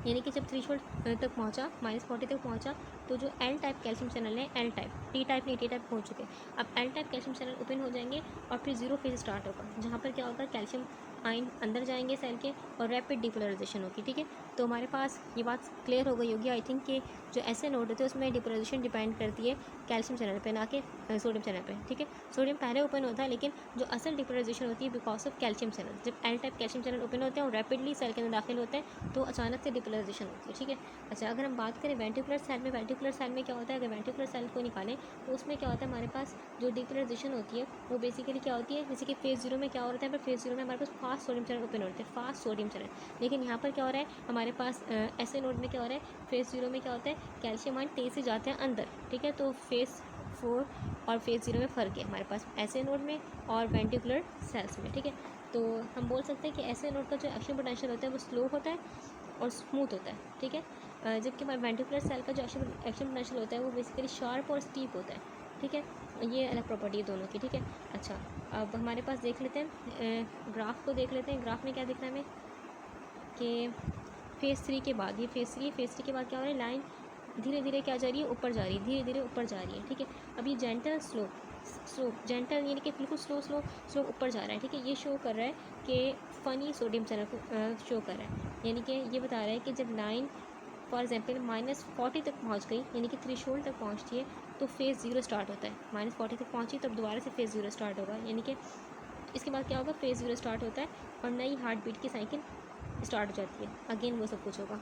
यानी कि जब थ्रेशोल्ड तक पहुँचा, -40 तक पहुँचा, तो जो एल टाइप कैल्शियम चैनल है, एल टाइप, टी टाइप नहीं, टी टाइप पहुँच चुके, अब L type calcium channel open हो जाएंगे और फिर जीरो फेज स्टार्ट होगा, जहाँ पर क्या होगा, कैल्शियम आयन अंदर जाएंगे सेल के और रैपिड डिपोलराइजेशन होगी। ठीक है, तो हमारे पास ये बात क्लियर हो गई होगी आई थिंक कि जो ऐसे नोड होते हैं उसमें डिपोलराइजेशन डिपेंड करती है कैल्शियम चैनल पे, ना कि सोडियम चैनल पे। ठीक है, सोडियम पहले ओपन होता है, लेकिन जो असल डिपोलराइजेशन होती है बिकॉज ऑफ कैल्शियम चैनल। जब L type calcium channel open होते हैं और रैपिडली सेल के अंदर दाखिल होते हैं तो अचानक से डिपोलराइजेशन होती है। ठीक है, अच्छा, अगर हम बात करें वेंट्रिकुलर सेल में क्या होता है, अगर वेंट्रिकुलर सेल को निकालें तो उसमें क्या होता है, हमारे पास जो डिपोलराइजेशन होती है वो बेसिकली क्या होती है, जैसे कि फेज 0 में क्या हो रहा है, फेज 0 में हमारे पास फास्ट सोडियम चैनल ओपन होते हैं, फास्ट सोडियम चैनल। लेकिन यहाँ पर क्या हो रहा है, हमारे पास ऐसे नोड में क्या हो रहा है, फेज 0 में क्या होता है, कैल्शियम आयन तेज से जाते हैं अंदर। ठीक है, तो फेज 4 और फेज 0 में फ़र्क है हमारे पास ऐसे नोड में और वेंट्रिकुलर सेल्स में। ठीक है, तो हम बोल सकते हैं कि ऐसे नोड का जो एक्शन पोटेंशियल होता है वो स्लो होता है और स्मूथ होता है। ठीक है, जबकि हमारे वेंट्रिकुलर सेल का जो एक्शन पोटेंशियल होता है वो बेसिकली शार्प और स्टीप होता है। ठीक है, ये अलग प्रॉपर्टी है दोनों की। ठीक है, अच्छा, अब हमारे पास देख लेते हैं, ग्राफ को देख लेते हैं। ग्राफ में क्या दिख रहा है हमें कि फेज़ 3 के बाद, ये फेज़ 3 के बाद क्या हो रहा है, लाइन धीरे धीरे क्या जा रही है, ऊपर जा रही है, धीरे धीरे ऊपर जा रही है। ठीक है, अब ये स्लोप जेंटल यानी कि बिल्कुल स्लो ऊपर जा रहा है। ठीक है, ये शो कर रहा है कि फ़नी सोडियम चैनल को शो कर रहा है, यानी कि ये बता रहा है कि जब लाइन फॉर एग्जाम्पल -40 तक पहुंच गई, यानी कि थ्रेशोल्ड तक पहुंचती है, तो फेज़ 0 स्टार्ट होता है। -40 तक पहुंची तब दोबारा से फेज़ 0 स्टार्ट होगा, यानी कि इसके बाद क्या होगा, फेज़ 0 स्टार्ट होता है और नई हार्ट बीट की साइकिल स्टार्ट हो जाती है। अगेन वो सब कुछ होगा।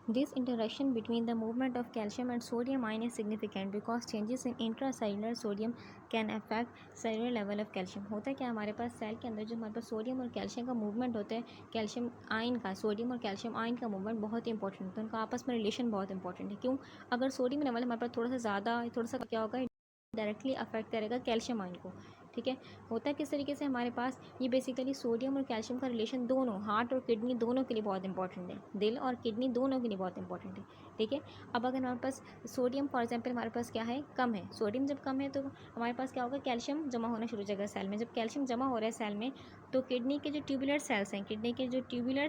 This interaction between the movement of calcium and sodium ion is significant because changes in intracellular sodium can affect cellular level of calcium। होता है क्या, हमारे पास सेल के अंदर जो हमारे पास सोडियम और कैल्शियम का मूवमेंट होता है, कैल्शियम आयन का, सोडियम और कैल्शियम आयन का मूवमेंट बहुत ही इंपॉर्टेंट होता है, उनका आपस में रिलेशन बहुत इंपॉर्टेंट है। क्यों, अगर सोडियम लेवल हमारे पास थोड़ा सा ज़्यादा, थोड़ा सा क्या होगा, डायरेक्टली अफेक्ट करेगा कैल्शियम आयन को। ठीक है, होता है किस तरीके से, हमारे पास ये बेसिकली सोडियम और कैल्शियम का रिलेशन दोनों, हार्ट और किडनी दोनों के लिए बहुत इंपॉर्टेंट है, दिल और किडनी दोनों के लिए बहुत इंपॉर्टेंट है। ठीक है, अब अगर हमारे पास सोडियम फॉर एग्जांपल हमारे पास क्या है, कम है, सोडियम जब कम है तो हमारे पास क्या होगा, कैल्शियम जमा होना शुरू हो जाएगा सेल में। जब कैल्शियम जमा हो रहा है सेल में तो किडनी के जो ट्यूबुलर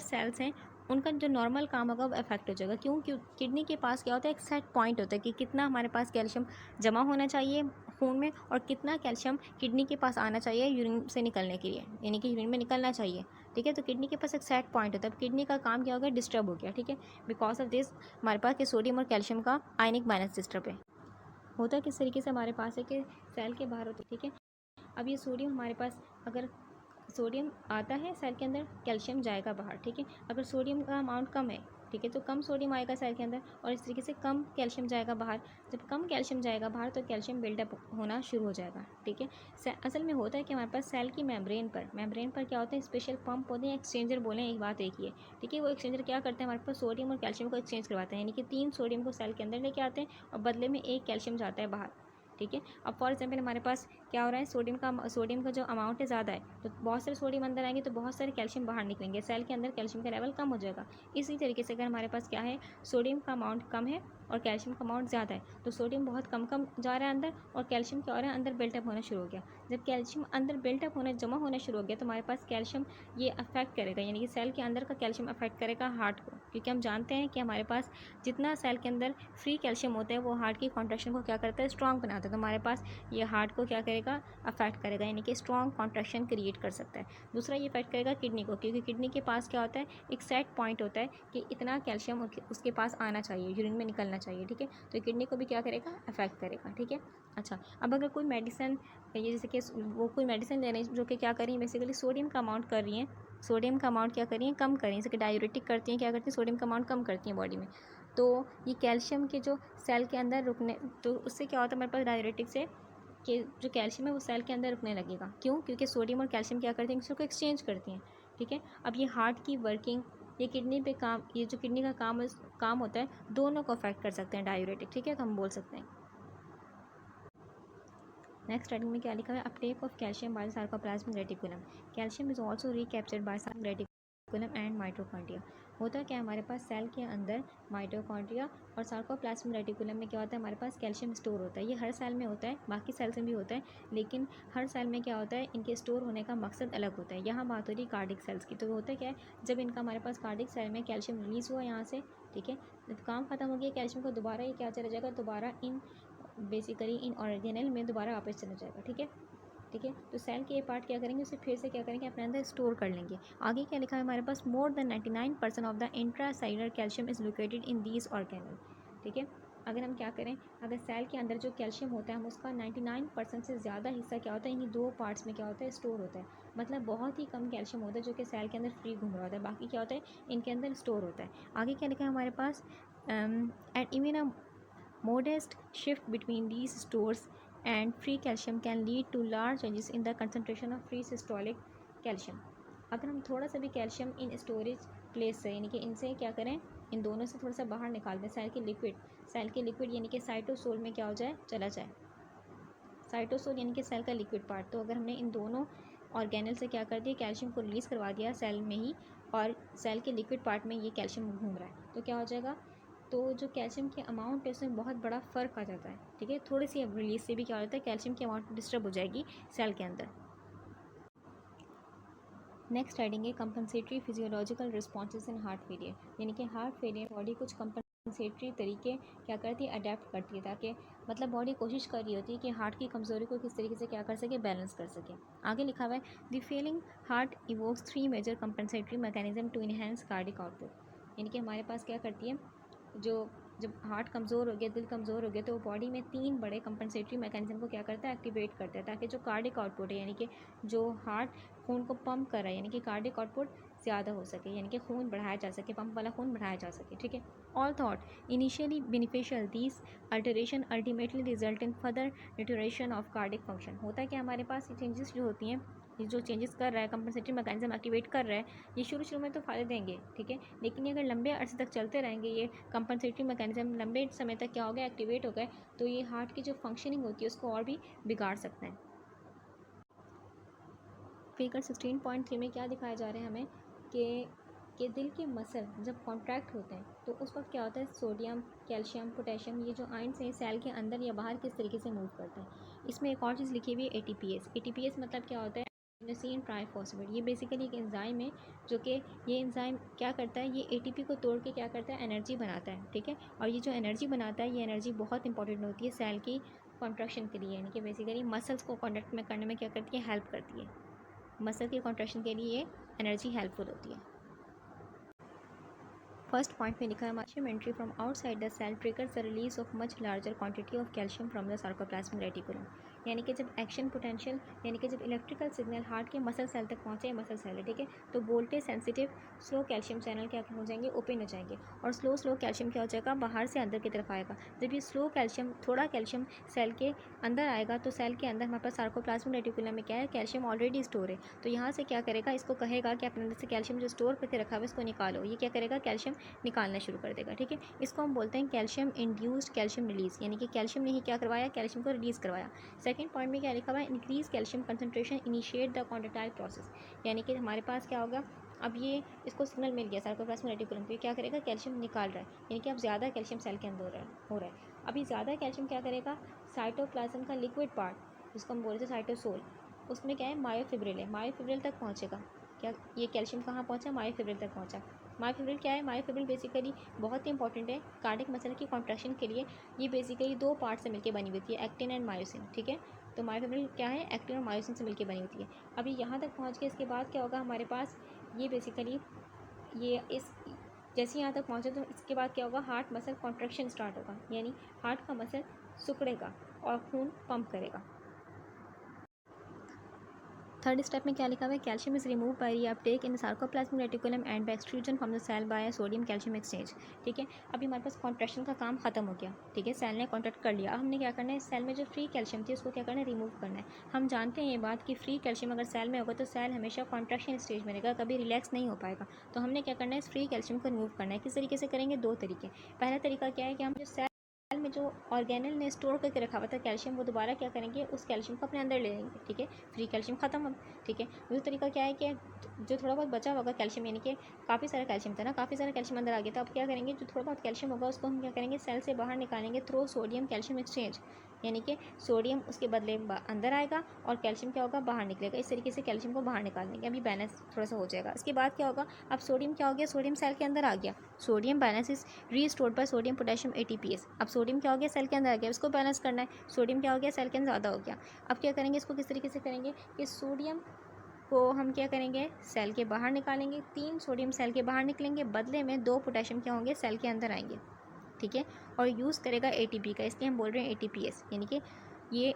सेल्स हैं उनका जो नॉर्मल काम होगा वो अफेक्ट हो जाएगा। क्यों, किडनी के पास क्या होता है, एक सेट पॉइंट होता है कि कितना हमारे पास कैल्शियम जमा होना चाहिए खून में और कितना कैल्शियम किडनी के पास आना चाहिए यूरिन से निकलने के लिए, यानी कि यूरिन में निकलना चाहिए। ठीक है, तो किडनी के पास एक सेट पॉइंट होता है, अब किडनी का काम क्या हो गया, डिस्टर्ब हो गया। ठीक है, बिकॉज ऑफ दिस हमारे पास सोडियम और कैल्शियम का आयनिक बैलेंस डिस्टर्ब है। होता है किस तरीके से, हमारे पास है कि सेल के बाहर होती है। ठीक है, अब ये सोडियम हमारे पास, अगर सोडियम आता है सेल के अंदर, कैल्शियम जाएगा बाहर। ठीक है, अगर सोडियम का अमाउंट कम है, ठीक है, तो कम सोडियम आएगा सेल के अंदर और इस तरीके से कम कैल्शियम जाएगा बाहर। जब कम कैल्शियम जाएगा बाहर तो कैल्शियम बिल्डअप होना शुरू हो जाएगा। ठीक है, असल में होता है कि हमारे पास सेल की मेम्ब्रेन पर क्या होता है, स्पेशल पंप होते हैं, एक्सचेंजर बोलें, एक बात एक ही है। ठीक है, वो एक्सचेंजर क्या करते हैं, हमारे पास सोडियम और कैल्शियम को एक्सचेंज करवाते हैं, यानी कि 3 सोडियम को सेल के अंदर लेके आते हैं और बदले में 1 कैल्शियम जाता है बाहर। ठीक है, अब फॉर एग्जांपल हमारे पास क्या हो रहा है, सोडियम का जो अमाउंट है ज़्यादा है, तो बहुत सारे सोडियम अंदर आएंगे तो बहुत सारे कैल्शियम बाहर निकलेंगे, सेल के अंदर कैल्शियम का लेवल कम हो जाएगा। इसी तरीके से अगर हमारे पास क्या है, सोडियम का अमाउंट कम है और कैल्शियम का अमाउंट ज़्यादा है, तो सोडियम बहुत कम जा रहा है अंदर और कैल्शियम क्या हो रहा है, अंदर बिल्टअप होना शुरू हो गया। जब कैल्शियम अंदर बिल्टअप होना, जमा होना शुरू हो गया, तो हमारे पास कैल्शियम ये अफेक्ट करेगा, यानी कि सेल के अंदर का कैल्शियम अफेक्ट करेगा हार्ट को, क्योंकि हम जानते हैं कि हमारे पास जितना सेल के अंदर फ्री कैल्शियम होता है वो हार्ट की कॉन्ट्रैक्शन को क्या करता है, स्ट्रॉन्ग बनाता है। तो हमारे पास ये हार्ट को क्या करेगा, अफेक्ट करेगा, यानी कि स्ट्रॉन्ग कॉन्ट्रैक्शन क्रिएट कर सकता है। दूसरा ये अफेक्ट करेगा किडनी को, क्योंकि किडनी के पास क्या होता है, एक सेट पॉइंट होता है कि इतना कैल्शियम उसके पास आना चाहिए, यूरिन में निकलना चाहिए, ठीक है। तो ये किडनी को भी क्या करेगा, अफेक्ट करेगा, ठीक है। अच्छा, अब अगर कोई मेडिसिन, ये जैसे कि वो कोई मेडिसिन ले रहे हैं जो कि क्या कर रही है, बेसिकली सोडियम का अमाउंट कर रही हैं, सोडियम का अमाउंट क्या कर रही हैं, कम कर रही हैं, जैसे कि डायूरेटिक करती हैं, क्या करती हैं, सोडियम का अमाउंट कम करती हैं बॉडी में। तो ये कैल्शियम के जो सेल के अंदर रुकने, तो उससे क्या होता है हमारे पास डायूरेटिक से कि जो कैल्शियम है वो सेल के अंदर रुकने लगेगा। क्यों? क्योंकि सोडियम और कैल्शियम क्या करते हैं, एक को एक्सचेंज करती हैं, ठीक है। अब ये हार्ट की वर्किंग, ये किडनी पे काम, ये जो किडनी का काम होता है, दोनों को अफेक्ट कर सकते हैं डायूरेटिक, ठीक है। तो हम बोल सकते हैं। नेक्स्ट हेडिंग में क्या लिखा है, uptake of calcium by sarcoplasmic reticulum. Calcium is also recaptured by reticulum and mitochondria. होता क्या है हमारे पास सेल के अंदर माइटोकॉन्ड्रिया और सार्कोप्लाज्मिक रेटिकुलम में क्या होता है, हमारे पास कैल्शियम स्टोर होता है। ये हर सेल में होता है, बाकी सेल्स में भी होता है, लेकिन हर सेल में क्या होता है, इनके स्टोर होने का मकसद अलग होता है। यहाँ बात हो रही कार्डिक सेल्स की। तो होता क्या है, जब इनका हमारे पास कार्डिक सेल में कैल्शियम रिलीज़ हुआ यहाँ से, ठीक है, तो काम खत्म हो गया कैल्शियम का, दोबारा ये क्या चला जाएगा, दोबारा इन बेसिकली इन ऑर्गेनल में दोबारा वापस चला जाएगा, ठीक है, ठीक है। तो सेल के ये पार्ट क्या करेंगे, उसे फिर से क्या करेंगे, अपने अंदर स्टोर कर लेंगे। आगे क्या लिखा है हमारे पास, more than 99% of the intracellular calcium is located in these organelle, ठीक है। अगर हम क्या करें, अगर सेल के अंदर जो कैल्शियम होता है, हम उसका 99% से ज़्यादा हिस्सा क्या होता है, इन्हीं दो पार्ट्स में क्या होता है, स्टोर होता है। मतलब बहुत ही कम कैल्शियम होता है जो कि सेल के अंदर फ्री घूम रहा होता है, बाकी क्या होता है, इनके अंदर स्टोर होता है। आगे क्या लिखा है हमारे पास, and even a modest shift between these stores and free calcium can lead to large changes in the concentration of free systolic calcium। अगर हम थोड़ा सा भी कैल्शियम इन स्टोरेज प्लेस से, यानी कि इनसे क्या करें, इन दोनों से थोड़ा सा बाहर निकाल दें, सेल के लिक्विड यानी कि साइटोसोल में क्या हो जाए, चला जाए। साइटोसोल यानी कि सेल का लिक्विड पार्ट। तो अगर हमने इन दोनों ऑर्गेनल से क्या कर दिया, कैल्शियम को रिलीज़ करवा दिया सेल में ही, और सेल के लिक्विड पार्ट में ये कैल्शियम घूम रहा है, तो क्या हो जाएगा, तो जो कैल्शियम के अमाउंट है उसमें बहुत बड़ा फ़र्क आ जाता है, ठीक है। थोड़ी सी रिलीज से भी क्या हो जाता है, कैल्शियम की अमाउंट डिस्टर्ब हो जाएगी सेल के अंदर। नेक्स्ट हेडिंग है compensatory physiological responses in heart failure. यानी कि हार्ट फेलियर बॉडी कुछ कंपनसेटरी तरीके क्या करती है, अडेप्ट करती है, ताकि मतलब बॉडी कोशिश कर रही होती है कि हार्ट की कमज़ोरी को किस तरीके से क्या कर सके, बैलेंस कर सके। आगे लिखा हुआ है, the failing heart evokes 3 major compensatory mechanism to enhance cardiac output. यानी कि हमारे पास क्या करती है, जो जब हार्ट कमज़ोर हो गया, दिल कमज़ोर हो गया, तो बॉडी में 3 बड़े कंपनसेटरी मैकेनिज्म को क्या करता है, एक्टिवेट करता है, ताकि जो कार्डिक आउटपुट है, यानी कि जो हार्ट खून को पंप कर रहा है, यानी कि कार्डिक आउटपुट ज़्यादा हो सके, यानी कि खून बढ़ाया जा सके, पंप वाला खून बढ़ाया जा सके, ठीक है। All thought initially beneficial, these alteration ultimately result in further deterioration of cardiac function. होता है कि हमारे पास ये चेंजेस जो होती हैं, ये जो चेंजेस कर रहा है, कंपनसेटरी मैकेनिज्म एक्टिवेट कर रहा है, ये शुरू में तो फ़ायदे देंगे, ठीक है, लेकिन ये अगर लंबे अरसे तक चलते रहेंगे, ये कंपनसेटरी मैकेनिज्म लंबे समय तक क्या हो गया, एक्टिवेट हो गए, तो ये हार्ट की जो फंक्शनिंग होती है उसको और भी बिगाड़ सकते हैं। फिगर 16.3 में क्या दिखाया जा रहा है हमें, कि दिल के मसल जब कॉन्ट्रैक्ट होते हैं तो उस वक्त क्या होता है, सोडियम, कैल्शियम, पोटेशियम, ये जो आयंस हैं सेल के अंदर या बाहर किस तरीके से मूव करते हैं। इसमें एक और चीज़ लिखी हुई है, एटीपीएस मतलब क्या होता है, एडेनोसिन ट्राइफॉस्फेट। ये बेसिकली एक एंजाइम है, जो कि ये एंजाइम क्या करता है, ये एटीपी को तोड़ के क्या करता है, एनर्जी बनाता है, ठीक है। और ये जो एनर्जी बनाता है, ये एनर्जी बहुत इंपॉर्टेंट होती है सेल की कॉन्ट्रैक्शन के लिए, यानी कि बेसिकली मसल्स को कॉन्ट्रैक्ट में करने में क्या करती है, हेल्प करती है। मसल की कॉन्ट्रैक्शन के लिए ये एनर्जी हेल्पफुल होती है। फर्स्ट पॉइंट में लिखा है, calcium entry from outside the cell triggers the release of much larger quantity of calcium from the sarcoplasmic reticulum. यानी कि जब एक्शन पोटेंशियल, यानी कि जब इलेक्ट्रिकल सिग्नल हार्ट के मसल सेल तक पहुँचे, मसल सेल है, ठीक है, तो voltage sensitive slow calcium channel क्या हो जाएंगे, ओपन हो जाएंगे, और स्लो कैल्शियम क्या हो जाएगा, बाहर से अंदर की तरफ आएगा। जब ये स्लो कैल्शियम, थोड़ा कैल्शियम सेल के अंदर आएगा, तो सेल के अंदर हमारे पास सार्कोप्लाज्मिक रेटिकुलम में क्या है, कैल्शियम ऑलरेडी स्टोर है, तो यहाँ से क्या करेगा, इसको कहेगा कि अपने अंदर से कैल्शियम जो स्टोर करके रखा हुआ है इसको निकालो। ये क्या करेगा, कैल्शियम निकालना शुरू कर देगा, ठीक है। इसको हम बोलते हैं कैल्शियम इंड्यूस्ड कैल्शियम रिलीज, यानी कि कैल्शियम ने ही क्या करवाया, कैल्शियम को रिलीज़ करवाया। सेकंड पॉइंट में क्या लिखा हुआ है, increase calcium concentration initiate the contractile process. यानी कि हमारे पास क्या होगा, अब ये इसको सिग्नल मिल गया सार्कोप्लाज्मिक रेटिकुलम को, क्या करेगा, कैल्शियम निकाल रहा है, यानी कि अब ज़्यादा कैल्शियम सेल के अंदर हो रहा है। अभी ज़्यादा कैल्शियम क्या करेगा, साइटोप्लाज्म का लिक्विड पार्ट जिसको हम बोल रहे थे साइटोसोल, उसमें क्या है, मायोफिब्रिल है, मायोफिब्रिल तक पहुँचेगा। क्या ये कैल्शियम कहाँ पहुँचा, मायोफिब्रिल तक पहुँचा। मायोफिब्रिल क्या है, मायोफिब्रिल बेसिकली बहुत ही इंपॉर्टेंट है कार्डिक मसल की कॉन्ट्रैक्शन के लिए। ये बेसिकली 2 पार्ट से मिलकर बनी हुई है, एक्टिन एंड मायोसिन, ठीक है। तो मायोफिब्रिल क्या है, एक्टिन और मायोसिन से मिलकर बनी होती है। अभी यहाँ तक पहुँच के इसके बाद क्या होगा हमारे पास, ये बेसिकली ये इस जैसे यहाँ तक पहुँचे तो इसके बाद क्या होगा, हार्ट मसल कॉन्ट्रैक्शन स्टार्ट होगा, यानी हार्ट का मसल सिकुड़ेगा और खून पंप करेगा। थर्ड स्टेप में क्या लिखा हुआ है, calcium is remove by reuptake in sarcoplasmic reticulum and by extrusion from the cell by sodium calcium exchange. ठीक है, अभी हमारे पास कॉन्ट्रैक्शन का काम खत्म हो गया। ठीक है, सेल ने कॉन्ट्रैक्ट कर लिया। अब हमने क्या करना है, सेल में जो फ्री कैल्शियम थी उसको क्या करना है, रिमूव करना है। हम जानते हैं ये बात कि फ्री कैल्शियम अगर सेल में होगा तो सेल हमेशा कॉन्ट्रैक्शन स्टेज में रहेगा, कभी रिलैक्स नहीं हो पाएगा। तो हमने क्या करना है, इस फ्री कैल्शियम को रिमूव करना है। किस तरीके से करेंगे, दो तरीके। पहला तरीका क्या है कि हम जो सेल में जो ऑर्गेनल ने स्टोर करके रखा हुआ था कैल्शियम, वो दोबारा क्या करेंगे, उस कैल्शियम को अपने अंदर ले लेंगे। ठीक है, फ्री कैल्शियम खत्म अब। ठीक है, दूसरा तरीका क्या है कि जो थोड़ा बहुत बचा होगा कैल्शियम, यानी कि काफ़ी सारा कैल्शियम था ना, काफ़ी सारा कैल्शियम अंदर आ गया था। अब क्या करेंगे, जो थोड़ा बहुत कैल्शियम होगा उसको हम क्या करेंगे, सेल से बाहर निकालेंगे थ्रू सोडियम कैल्शियम एक्सचेंज, यानी कि सोडियम उसके बदले अंदर आएगा और कैल्शियम क्या होगा, बाहर निकलेगा। इस तरीके से कैल्शियम को बाहर निकाल देंगे, अभी बैलेंस थोड़ा सा हो जाएगा। इसके बाद क्या होगा, अब सोडियम क्या हो गया, सोडियम सेल के अंदर आ गया। Sodium balance is restored by sodium potassium ATPase। अब सोडियम क्या हो गया, सेल के अंदर आ गया, उसको बैलेंस करना है। सोडियम क्या हो गया, सेल के अंदर ज़्यादा हो गया। अब क्या करेंगे, इसको किस तरीके से करेंगे कि सोडियम को हम क्या करेंगे, सेल के बाहर निकालेंगे। 3 सोडियम सेल के बाहर निकलेंगे, बदले में 2 पोटेशियम क्या होंगे, सेल के अंदर आएंगे। ठीक है, और यूज़ करेगा ATP का, इसलिए हम बोल रहे हैं ATPase, यानी कि ये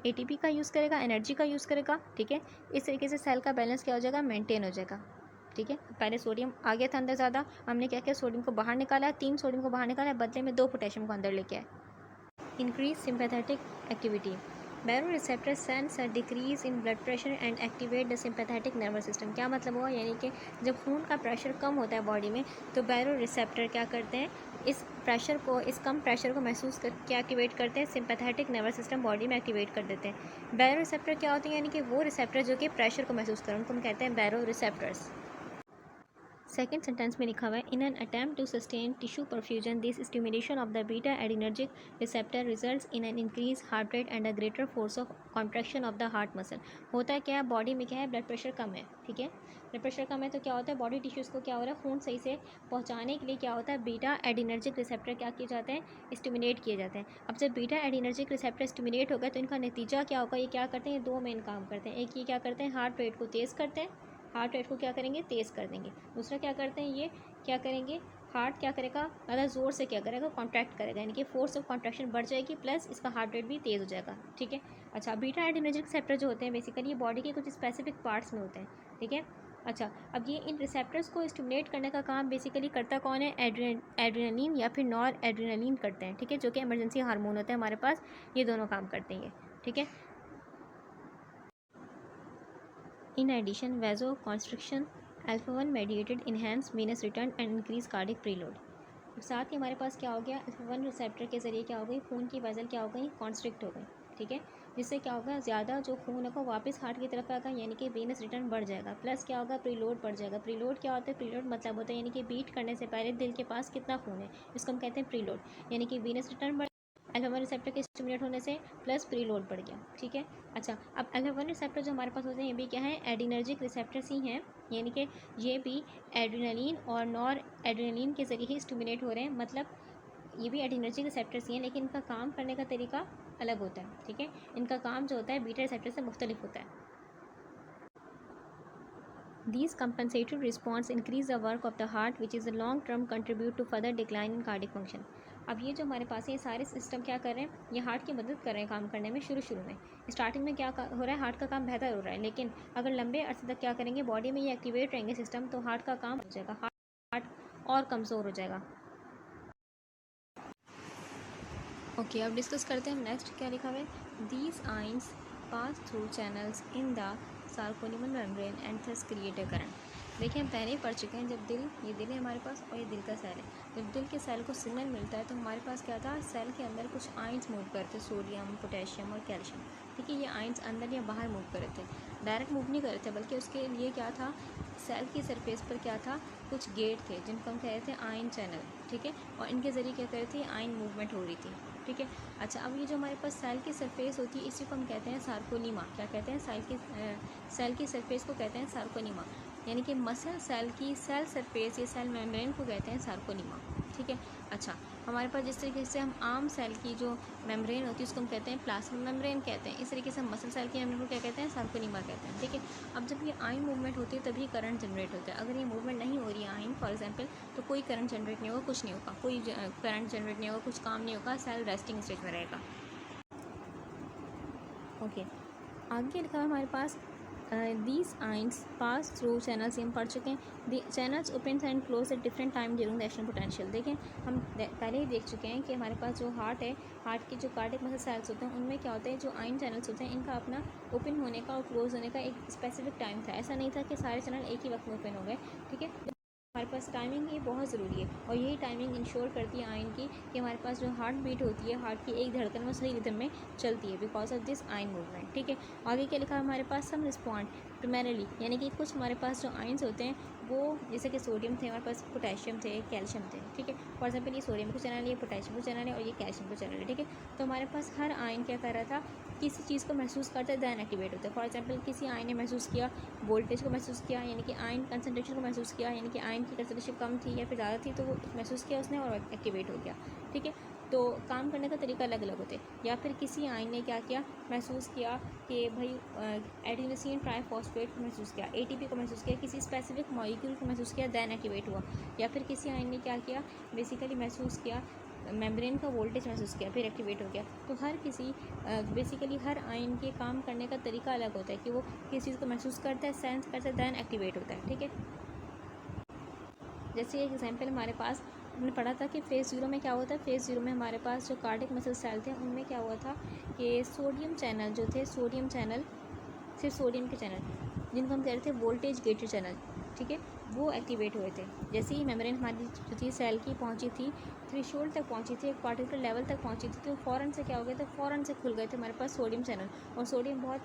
ATP का यूज़ करेगा, एनर्जी का यूज़ करेगा। ठीक है, इस तरीके से सेल का बैलेंस क्या हो जाएगा, मेंटेन हो जाएगा। ठीक है, पहले सोडियम आ गया था अंदर ज़्यादा, हमने क्या किया, सोडियम को बाहर निकाला, 3 सोडियम को बाहर निकाला, बदले में 2 पोटेशियम को अंदर लेके आए। Increase sympathetic activity, baroreceptor sense a decrease in blood pressure and activate the sympathetic nervous system. क्या मतलब हुआ, यानी कि जब खून का प्रेशर कम होता है बॉडी में तो बैरोरिसेप्टर क्या करते हैं, इस प्रेशर को, इस कम प्रेशर को महसूस करके एक्टिवेट करते हैं, सिंपैथेटिक नर्वस सिस्टम बॉडी में एक्टिवेट कर देते हैं। बैरोरिसेप्टर क्या होते हैं, यानी कि वो रिसेप्टर जो कि प्रेशर को महसूस करें, उनको हम कहते हैं बैरोरिसेप्टर्स। सेकेंड सेंटेंस में लिखा हुआ है, in an attempt to sustain tissue perfusion this stimulation of the beta adrenergic receptor results in an increase heart rate and a greater force of contraction of the heart muscle. होता है क्या, बॉडी में क्या है, ब्लड प्रेशर कम है। ठीक है, ब्लड प्रेशर कम है तो क्या होता है, बॉडी टिश्यूज़ को क्या हो रहा है, खून सही से पहुँचाने के लिए क्या होता है, बीटा एडिनर्जिक रिसेप्टर क्या किए जाते हैं, स्टिमुलेट किए जाते हैं। अब जब बीटा एडिनर्जिक रिसेप्टर स्टिमुलेट होगा तो इनका नतीजा क्या होगा, ये क्या करते हैं, 2 मेन काम करते हैं। एक ये क्या करते हैं, हार्ट रेट को तेज़ करते हैं, हार्ट रेट को क्या करेंगे, तेज़ कर देंगे। दूसरा क्या करते हैं, ये क्या करेंगे, हार्ट क्या करेगा, ज़्यादा ज़ोर से क्या करेगा, कॉन्ट्रैक्ट करेगा, यानी कि फोर्स ऑफ कॉन्ट्रैक्शन बढ़ जाएगी, प्लस इसका हार्ट रेट भी तेज़ हो जाएगा। ठीक है, अच्छा, बीटा एडिनर्जिक रिसेप्टर जो होते हैं बेसिकली ये बॉडी के कुछ स्पेसिफिक पार्ट्स में होते हैं। ठीक है, अच्छा, अब ये इन रिसेप्टर्स को स्टिमुलेट करने का काम बेसिकली करता कौन है, एड्रेनलिन या फिर नॉर एड्रेनलिन करते हैं। ठीक है, जो कि इमरजेंसी हार्मोन होते हैं हमारे पास, ये दोनों काम करते हैं ये। ठीक है, In addition, vasoconstriction, alpha-1 mediated enhance venous return and increase cardiac preload। साथ ही हमारे पास क्या हो गया, अल्फा-1 रिसेप्टर के ज़रिए क्या हो गई, खून की वेसल क्या हो गई, कॉन्स्ट्रिक्ट हो गई। ठीक है, जिससे क्या होगा, ज़्यादा जो खून है वो वापस हार्ट की तरफ आएगा, यानी कि वेनस रिटर्न बढ़ जाएगा। प्लस क्या होगा, प्रीलोड बढ़ जाएगा। प्रीलोड क्या होता है, प्रीलोड मतलब होता है यानी कि बीट करने से पहले दिल के पास कितना खून है, इसको हम कहते हैं प्रीलोड, यानी कि वेनस रिटर्न अल्फा-1 रिसेप्टर के स्टिमुलेट होने से प्लस प्रीलोड बढ़ गया। ठीक है, अच्छा, अब अल्फा-1 रिसेप्टर जो हमारे पास होते हैं ये भी क्या है, एडिनर्जिक रिसेप्टर्स ही हैं, यानी कि ये भी एड्रेनलिन और नॉर एड्रेनलिन के ज़रिए ही स्टिमुलेट हो रहे हैं। मतलब ये भी एडिनर्जिक रिसेप्टर्स ही हैं, लेकिन इनका काम करने का तरीका अलग होता है। ठीक है, इनका काम जो होता है बीटा रिसेप्टर से मुख्तलिफ होता है। These compensatory response increase the work of the heart, which is a long term contribute to further decline in cardiac function। अब ये जो हमारे पास है ये सारे सिस्टम क्या कर रहे हैं, ये हार्ट की मदद कर रहे हैं काम करने में। शुरू में स्टार्टिंग में क्या हो रहा है, हार्ट का काम बेहतर हो रहा है, लेकिन अगर लंबे अरसे तक क्या करेंगे, बॉडी में ये एक्टिवेट रहेंगे सिस्टम, तो हार्ट का काम हो जाएगा, हार्ट और कमज़ोर हो जाएगा। ओके, अब डिस्कस करते हैं नेक्स्ट क्या लिखा हुआ है, these ions pass through channels in the sarcolemmal membrane and thus create a current. देखिए, हम पहले ही पढ़ चुके हैं, जब ये दिल है हमारे पास और ये दिल का सेल है, जब दिल के सेल को सिग्नल मिलता है तो हमारे पास क्या था, सेल के अंदर कुछ आइंस मूव करते, सोडियम, पोटेशियम और कैल्शियम। ठीक है, ये आइंस अंदर या बाहर मूव कर रहे थे, डायरेक्ट मूव नहीं कर रहे थे, बल्कि उसके लिए क्या था, सेल की सरफेस पर क्या था, कुछ गेट थे जिनको हम कह रहे थे आयन चैनल। ठीक है, और इनके ज़रिए क्या कर रही थी, आयन मूवमेंट हो रही थी। ठीक है, अच्छा, अब ये जो हमारे पास सेल की सरफेस होती है इसी को हम कहते हैं सार्कोनीमा। क्या कहते हैं, सेल की सरफेस को कहते हैं सार्कोनीमा, यानी कि मसल सेल की सेल सरफेस या सेल मेम्ब्रेन को कहते हैं सार्कोनीमा। ठीक है। अच्छा, हमारे पास जिस तरीके से हम आम सेल की जो मेम्ब्रेन होती है उसको हम कहते हैं प्लाज्मा मेम्ब्रेन कहते हैं, इस तरीके से हम मसल सेल की मेम्ब्रेन को क्या कहते हैं, सार्कोनीमा कहते हैं, ठीक है। अब जब ये आयन मूवमेंट होती है तभी करंट जनरेट होता है। अगर ये मूवमेंट नहीं हो रही है आयन फॉर एग्जाम्पल, तो कोई करंट जनरेट नहीं होगा, कुछ नहीं होगा, कोई करंट जनरेट नहीं होगा, कुछ काम नहीं होगा, सेल रेस्टिंग स्टेज में रहेगा। ओके, आगे लिखा है हमारे पास these ions pass through channels, हम पढ़ चुके हैं। the channels opens and close at different time during the action potential। देखें, हम पहले ही देख चुके हैं कि हमारे पास जो हार्ट है, हार्ट की जो कार्डियक मसल सेल्स होते हैं उनमें क्या होता है, जो आयन चैनल्स होते हैं इनका अपना ओपन होने का और क्लोज होने का एक स्पेसिफिक टाइम था। ऐसा नहीं था कि सारे चैनल एक ही वक्त में ओपन हो गए, ठीक है। हमारे पास टाइमिंग ये बहुत ज़रूरी है और यही टाइमिंग इंश्योर करती है आयन की कि हमारे पास जो हार्ट बीट होती है, हार्ट की एक धड़कन वो सही रिदम में चलती है because of this ion movement, ठीक है। आगे क्या लिखा है हमारे पास, सम रिस्पॉन्ड प्राइमरीली, यानी कि कुछ हमारे पास जो आयन्स होते हैं वो जैसे कि सोडियम थे, हमारे पास पोटेशियम थे, कैल्शियम थे, ठीक है। फॉर एग्जाम्पल ये सोडियम को चैनल है, ये पोटेशियम को चैनल है और ये कैल्शियम को चैनल है, ठीक है। तो हमारे पास हर आयन क्या कर रहा था, किसी चीज़ को महसूस करता है दैन एक्टिवेट होता है। फॉर एग्जाम्पल किसी आयन ने महसूस किया वोल्टेज को महसूस किया, यानी कि आयन कंसनट्रेशन को महसूस किया, यानी कि आयन की कंसनट्रेशन कम थी या फिर ज़्यादा थी तो वो महसूस किया उसने और एक्टिवेट हो गया, ठीक है। तो काम करने का तरीका अलग अलग होते हैं। या फिर किसी आयन ने क्या किया, महसूस किया कि भाई एडिनोसिन ट्राइफॉस्फेट को महसूस किया, एटीपी को महसूस किया, किसी स्पेसिफिक मॉलिक्यूल को महसूस किया, दैन एक्टिवेट हुआ। या फिर किसी आयन ने क्या किया, बेसिकली महसूस किया मेम्ब्रेन का वोल्टेज महसूस किया, फिर एक्टिवेट हो गया। तो हर किसी बेसिकली हर आयन के काम करने का तरीका अलग होता है कि वो किस चीज़ को महसूस करता है, सेंस करता है, दैन एक्टिवेट होता है, ठीक है। जैसे एक एग्जांपल हमारे पास हमने पढ़ा था कि फेज़ 0 में क्या हुआ था, फेज़ 0 में हमारे पास जो कार्डियक मसल सेल थे उनमें क्या हुआ था कि सोडियम चैनल जो थे, सोडियम चैनल, सिर्फ सोडियम के चैनल जिनको हम कह रहे थे वोल्टेज गेटेड चैनल, ठीक है, वो एक्टिवेट हुए थे। जैसे ही मेम्ब्रेन हमारी जो थी सेल की पहुंची थी, थ्रेशोल्ड तक पहुंची थी, एक पार्टिकुलर लेवल तक पहुंची थी, तो फ़ौरन से क्या हो गया था, फ़ौरन से खुल गए थे हमारे पास सोडियम चैनल। और सोडियम बहुत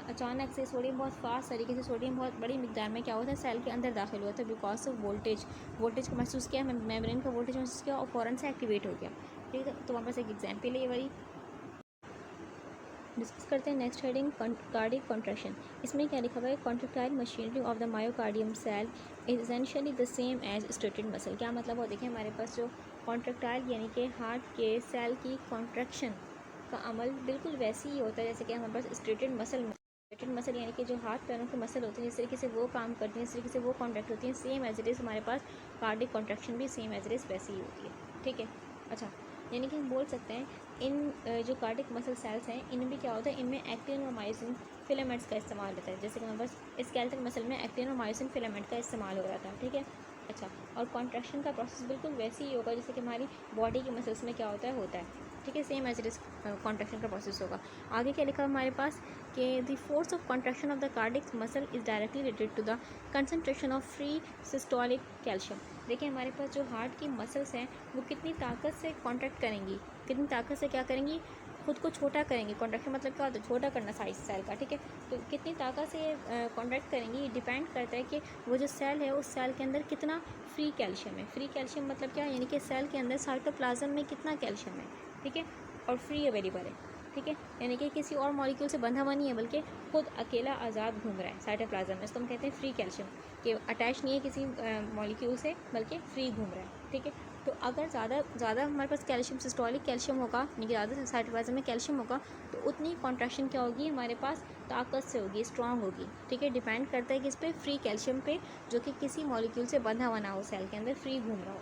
अचानक से, सोडियम बहुत फास्ट तरीके से, सोडियम बहुत बड़ी मिकदार में क्या हुआ था, सेल के अंदर दाखिल हुआ था बिकॉज ऑफ वोल्टेज को महसूस किया, मेम्ब्रेन का वोल्टेज महसूस किया और फ़ौरन से एक्टिवेट हो गया, ठीक है। तो हमारे पास एक एग्जाम्पल है ये वाली। डिस्कस करते हैं नेक्स्ट हेडिंग, कार्डियक कॉन्ट्रैक्शन। इसमें क्या लिखा हुआ है, contractile machinery of the myocardium cell is essentially the same as striated muscle. क्या मतलब हो, देखें हमारे पास जो कॉन्ट्रैक्टाइल यानी कि हार्ट के सेल की कॉन्ट्रैक्शन का अमल बिल्कुल वैसे ही होता है जैसे कि हमारे पास स्ट्रेटेड मसल यानी कि जो हाथ पैरों के मसल होते हैं जिस तरीके से वो काम करती हैं, जिस तरीके से वो कॉन्ट्रैक्ट होती हैं, सेम एज इट इज़ हमारे पास कार्डियक कॉन्ट्रैक्शन भी सेम एज इट इज़ वैसी ही होती है, ठीक है। अच्छा, यानी कि हम बोल सकते हैं इन जो कार्डियक मसल सेल्स हैं इनमें भी क्या होता है, इनमें एक्टिन और मायोसिन फिलामेंट्स का इस्तेमाल होता है। जैसे कि हमारे पास स्केलेटल मसल में एक्टिन और मायोसिन फिलामेंट का इस्तेमाल हो रहा था, ठीक है। अच्छा, और कॉन्ट्रैक्शन का प्रोसेस बिल्कुल वैसे ही होगा जैसे कि हमारी बॉडी के मसल्स में क्या होता है, ठीक है, same as it is contraction का प्रोसेस होगा। आगे क्या लिखा है हमारे पास कि the force of contraction of the cardiac muscle is directly related to the concentration of free systolic calcium. देखिए हमारे पास जो हार्ट की मसल्स हैं वो कितनी ताकत से कॉन्ट्रैक्ट करेंगी, कितनी ताकत से क्या करेंगी, खुद को छोटा करेंगी। कॉन्ट्रैक्शन मतलब क्या होता है, छोटा करना साइज सेल का, ठीक है। तो कितनी ताकत से कॉन्ट्रैक्ट करेंगी ये डिपेंड करता है कि वो जो सेल है उस सेल के अंदर कितना फ्री कैल्शियम है। फ्री कैल्शियम मतलब क्या, यानी कि सेल के अंदर साइटोप्लाज्म में कितना कैल्शियम है, ठीक है, और फ्री अवेलेबल है, ठीक है, यानी कि किसी और मॉलिक्यूल से बंधा हुआ नहीं है बल्कि खुद अकेला आज़ाद घूम रहा है साइटोप्लाज्म में। इसको हम कहते हैं फ्री कैल्शियम, कि अटैच नहीं है किसी मॉलिक्यूल से बल्कि फ्री घूम रहा है, ठीक है। तो अगर ज़्यादा हमारे पास कैल्शियम, सिस्टोलिक कैल्शियम होगा, यानी कि ज़्यादा साइटोप्लाज्म में कैल्शियम होगा, तो उतनी कॉन्ट्रैक्शन क्या होगी हमारे पास, ताकत से होगी, स्ट्रांग होगी, ठीक है। डिपेंड करता है कि इस पर फ्री कैल्शियम पे, जो कि किसी मॉलिक्यूल से बंधा हुआ ना हो, सेल के अंदर फ्री घूम रहा हो।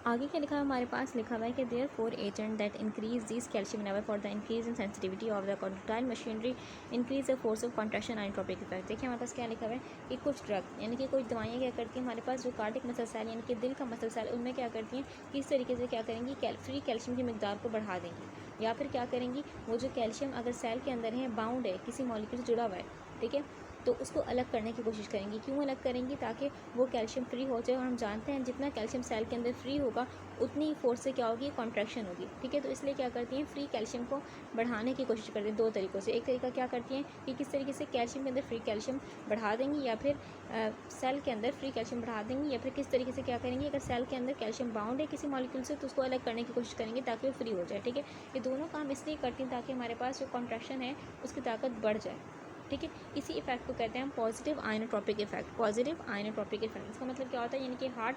आगे क्या लिखा है हमारे पास, लिखा हुआ है कि there four agent that increase this calcium level for the increase in sensitivity of the contractile machinery increase the force of contraction inotropic effect. देखिए हमारे पास क्या लिखा हुआ है कि कुछ ड्रग यानी कि कुछ दवाइयाँ क्या करती हैं, हमारे पास जो कार्डियक मसल सेल यानी कि दिल का मसल सेल, उनमें क्या करती हैं, किस तरीके से क्या करेंगी, फ्री कैल्शियम की मिकदार को बढ़ा देंगी। या फिर क्या करेंगी, वो जो कैल्शियम अगर सेल के अंदर है, बाउंड है, किसी मॉलिक्यूल से जुड़ा हुआ है, ठीक है, तो उसको अलग करने की कोशिश करेंगी। क्यों अलग करेंगी, ताकि वो कैल्शियम फ्री हो जाए। और हम जानते हैं जितना कैल्शियम सेल के अंदर फ्री होगा उतनी ही फोर्स से क्या होगी, कॉन्ट्रैक्शन होगी, ठीक है। तो इसलिए क्या करती हैं, फ्री कैल्शियम को बढ़ाने की कोशिश करती हैं दो तरीक़ों से। एक तरीका क्या करती हैं कि किस तरीके से कैल्शियम के अंदर फ्री कैल्शियम बढ़ा देंगी, या फिर सेल के अंदर फ्री कैल्शियम बढ़ा देंगी, या फिर किस तरीके से क्या करेंगी, अगर सेल के अंदर कैल्शियम बाउंड है किसी मॉलिक्यूल से तो उसको अलग करने की कोशिश करेंगे ताकि वो फ्री हो जाए, ठीक है। ये दोनों काम इसलिए करती हैं ताकि हमारे पास जो कॉन्ट्रैक्शन है उसकी ताकत बढ़ जाए, ठीक है। इसी इफेक्ट को कहते हैं हम positive inotropic effect. Positive inotropic effect इसका मतलब क्या होता है, यानी कि हार्ट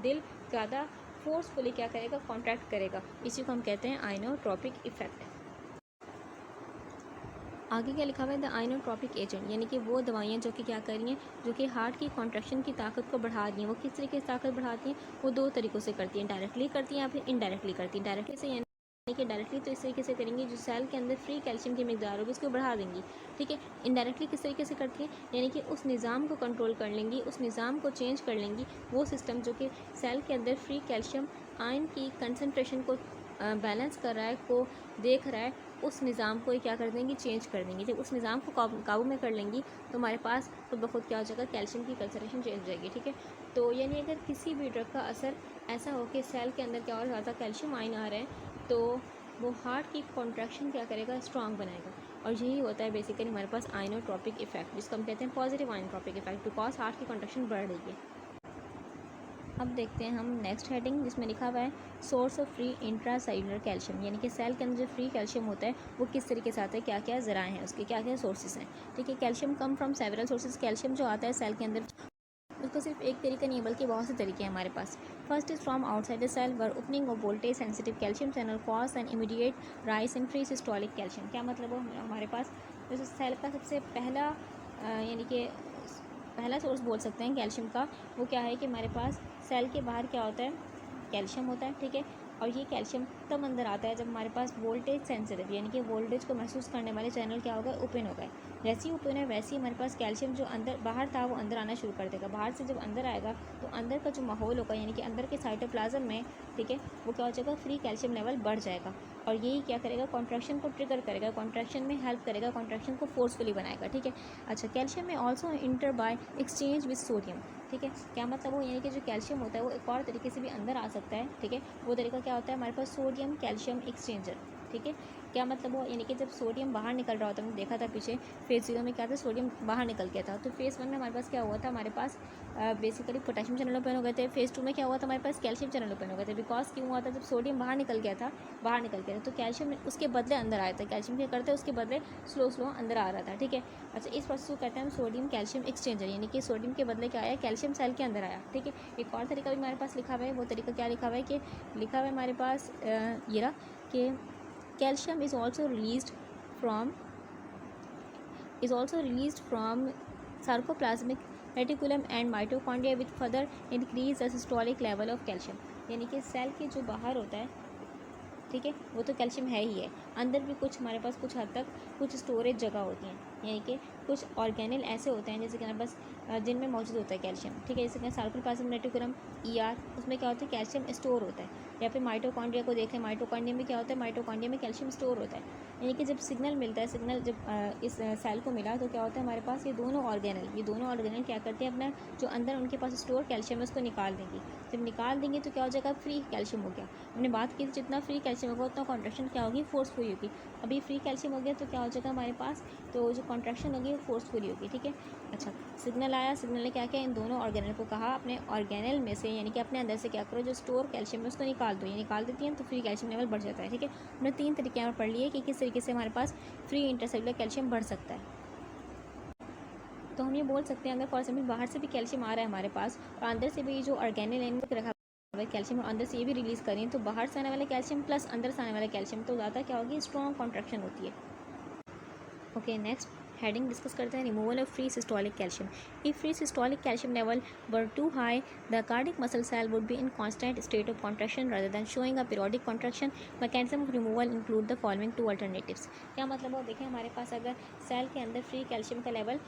दिल ज़्यादा फोर्सफुली क्या करेगा, कॉन्ट्रैक्ट करेगा। इसी को हम कहते हैं आइनोट्रोपिक इफेक्ट। आगे क्या लिखा हुआ है, द आइनोट्रोपिक एजेंट, यानी कि वो दवाइयाँ जो कि क्या कर रही हैं, जो कि हार्ट की कॉन्ट्रैक्शन की ताकत को बढ़ा रही हैं। वो किस तरीके से ताकत बढ़ाती हैं, वो दो तरीक़ों से करती हैं, डायरेक्टली करती हैं या फिर इनडायरेक्टली करती हैं। डायरेक्टली से यानी कि डायरेक्टली तो इस तरीके से करेंगी, जो सेल के अंदर फ्री कैल्शियम की मिकदार होगी उसको बढ़ा देंगी, ठीक है। इनडायरेक्टली किस तरीके से करती हैं, यानी कि उस निज़ाम को कंट्रोल कर लेंगी, उस निज़ाम को चेंज कर लेंगी, वो सिस्टम जो कि सेल के अंदर फ्री कैल्शियम आयन की कंसनट्रेशन को बैलेंस कर रहा है, को देख रहा है, उस निज़ाम को क्या कर देंगी, चेंज कर देंगी। जब उस निज़ाम को काबू में कर लेंगी तो हमारे पास खुद ब खुद क्या हो जाएगा, कैल्शियम की कंसनट्रेशन चेंज हो जाएगी, ठीक है। तो यानी अगर किसी भी ड्रग का असर ऐसा हो कि सेल के अंदर क्या और ज़्यादा कैल्शियम आयन आ रहे हैं, तो वो हार्ट की कॉन्ट्रैक्शन क्या करेगा, स्ट्रॉन्ग बनाएगा। और यही होता है बेसिकली हमारे पास आइनोट्रोपिक इफेक्ट, जिसको हम कहते हैं positive inotropic effect, because heart की कॉन्ट्रैक्शन बढ़ रही है। अब देखते हैं हम नेक्स्ट हेडिंग, जिसमें लिखा हुआ है source of free intracellular calcium, यानी कि सेल के अंदर जो फ्री कैल्शियम होता है वो किस तरीके से आता है, क्या क्या ज़राए हैं उसके, क्या क्या सोर्सेज हैं, ठीक है। Calcium come from several sources, calcium जो आता है सेल के अंदर उसका सिर्फ एक तरीका नहीं है बल्कि बहुत से तरीके हैं हमारे पास। First is from outside the cell where opening of voltage sensitive calcium channel cause and immediate rise in free systolic calcium. क्या मतलब हो, हमारे पास जैसे सेल का सबसे पहला यानी कि पहला सोर्स बोल सकते हैं कैल्शियम का, वो क्या है कि हमारे पास सेल के बाहर क्या होता है, कैल्शियम होता है, ठीक है। और ये कैल्शियम तब अंदर आता है जब हमारे पास वोल्टेज सेंसिटिव यानी कि वोल्टेज को महसूस करने वाले चैनल क्या होगा, ओपन होगा। जैसे ही ओपन है वैसे ही हमारे पास कैल्शियम जो अंदर बाहर था वो अंदर आना शुरू कर देगा। बाहर से जब अंदर आएगा तो अंदर का जो माहौल होगा यानी कि अंदर के साइटोप्लाज्म में, ठीक है, वो क्या हो जाएगा, फ्री कैल्शियम लेवल बढ़ जाएगा। और यही क्या करेगा, कॉन्ट्रैक्शन को ट्रिगर करेगा, कॉन्ट्रैक्शन में हेल्प करेगा, कॉन्ट्रैक्शन को फोर्सफुली बनाएगा, ठीक है। अच्छा, कैल्शियम में also inter by exchange with sodium, ठीक है। क्या मतलब वो, यानी कि जो कैल्शियम होता है वो एक और तरीके से भी अंदर आ सकता है, ठीक है। वो तरीका क्या होता है, हमारे पास सोडियम कैल्शियम एक्सचेंजर, ठीक है। क्या मतलब वो, यानी कि जब सोडियम बाहर निकल रहा होता है, हमने देखा था पीछे फेज़ 0 में क्या था, सोडियम बाहर निकल गया था। तो फेज़ 1 में हमारे पास क्या हुआ था, हमारे पास बेसिकली पोटेशियम चैनल ओपन हो गए थे। फेज़ 2 में क्या हुआ था, हमारे पास कैल्शियम चैनल ओपन हो गए थे। बिकॉज क्यों हुआ था, जब सोडियम बाहर निकल गया था, तो कैल्शियम उसके बदले अंदर आया था। कैल्शियम क्या करते हैं, उसके बदले स्लो स्लो अंदर आ रहा था, ठीक है। अच्छा, इस प्रोसेस को कहते हैं हम सोडियम कैल्शियम एक्सचेंजर, यानी कि सोडियम के बदले क्या आया, कैल्शियम सेल के अंदर आया, ठीक है। एक और तरीका भी हमारे पास लिखा हुआ है, वो तरीका क्या लिखा हुआ है कि लिखा हुआ है हमारे पास ये रहा कि calcium is also released from sarcoplasmic reticulum and mitochondria with further increase the systolic level of calcium, यानी कि सेल के जो बाहर होता है, ठीक है, वो तो कैल्शियम है ही है, अंदर भी कुछ हमारे पास कुछ हद तक कुछ स्टोरेज जगह होती हैं, यानी कि कुछ ऑर्गेनल ऐसे होते हैं जैसे कि हमारे पास जिनमें मौजूद होता है कैल्शियम, ठीक है। जैसे कि सार्कोप्लाज्म रेटिकुलम ER, उसमें क्या होता है, कैल्शियम स्टोर होता है। या फिर माइटोकॉन्ड्रिया को देखें, माइटोकॉन्ड्रिया में क्या होता है, माइटोकॉन्ड्रिया में कैल्शियम स्टोर होता है। यानी कि जब सिग्नल मिलता है, सिग्नल जब इस सेल को मिला तो क्या होता है, हमारे पास ये दोनों ऑर्गेनल क्या करते हैं, अपना जो अंदर उनके पास स्टोर कैल्शियम है उसको निकाल देंगी। जब निकाल देंगे तो क्या हो जाएगा, फ्री कैल्शियम हो गया। हमने बात की जितना फ्री कैल्शियम होगा उतना कॉन्ट्रैक्शन क्या होगी, फोर्सफुल होगी। अभी फ्री कैल्शियम हो गया तो क्या हो जाएगा हमारे पास, तो जो कॉन्ट्रैक्शन होगी वो फोर्सफुली होगी, ठीक है। अच्छा, सिग्नल आया, सिग्नल ने क्या किया, इन दोनों ऑर्गेनल को कहा अपने ऑर्गेनल में से, यानी कि अपने अंदर से क्या करो, जो स्टोर कैल्शियम है उसको निकाल दो। ये निकाल देती हैं तो फ्री कैल्शियम लेवल बढ़ जाता है, ठीक है। हमने 3 तरीके यहाँ पर पढ़ लिए कि किस तरीके से हमारे पास फ्री इंटरसेलुलर कैल्शियम बढ़ सकता है। तो हम ये बोल सकते हैं, अगर फॉर एग्जाम्पल बाहर से भी कैल्शियम आ रहा है हमारे पास और अंदर से भी जो ऑर्गेनल इनमें रखा कैल्शियम और अंदर से ये भी रिलीज़ करें, तो बाहर से आने वाला कैल्शियम प्लस अंदर से आने वाला कैल्शियम तो ज़्यादा क्या होगी, स्ट्रॉन्ग कॉन्ट्रैक्शन होती है। ओके, नेक्स्ट हेडिंग डिस्कस करते हैं, removal of free systolic calcium. If free systolic calcium level were too high, the cardiac muscle cell would be in constant state of contraction rather than showing a periodic contraction. Mechanism of removal include the following 2 alternatives. क्या मतलब हो, देखें हमारे पास अगर सेल के अंदर फ्री कैल्शियम का लेवल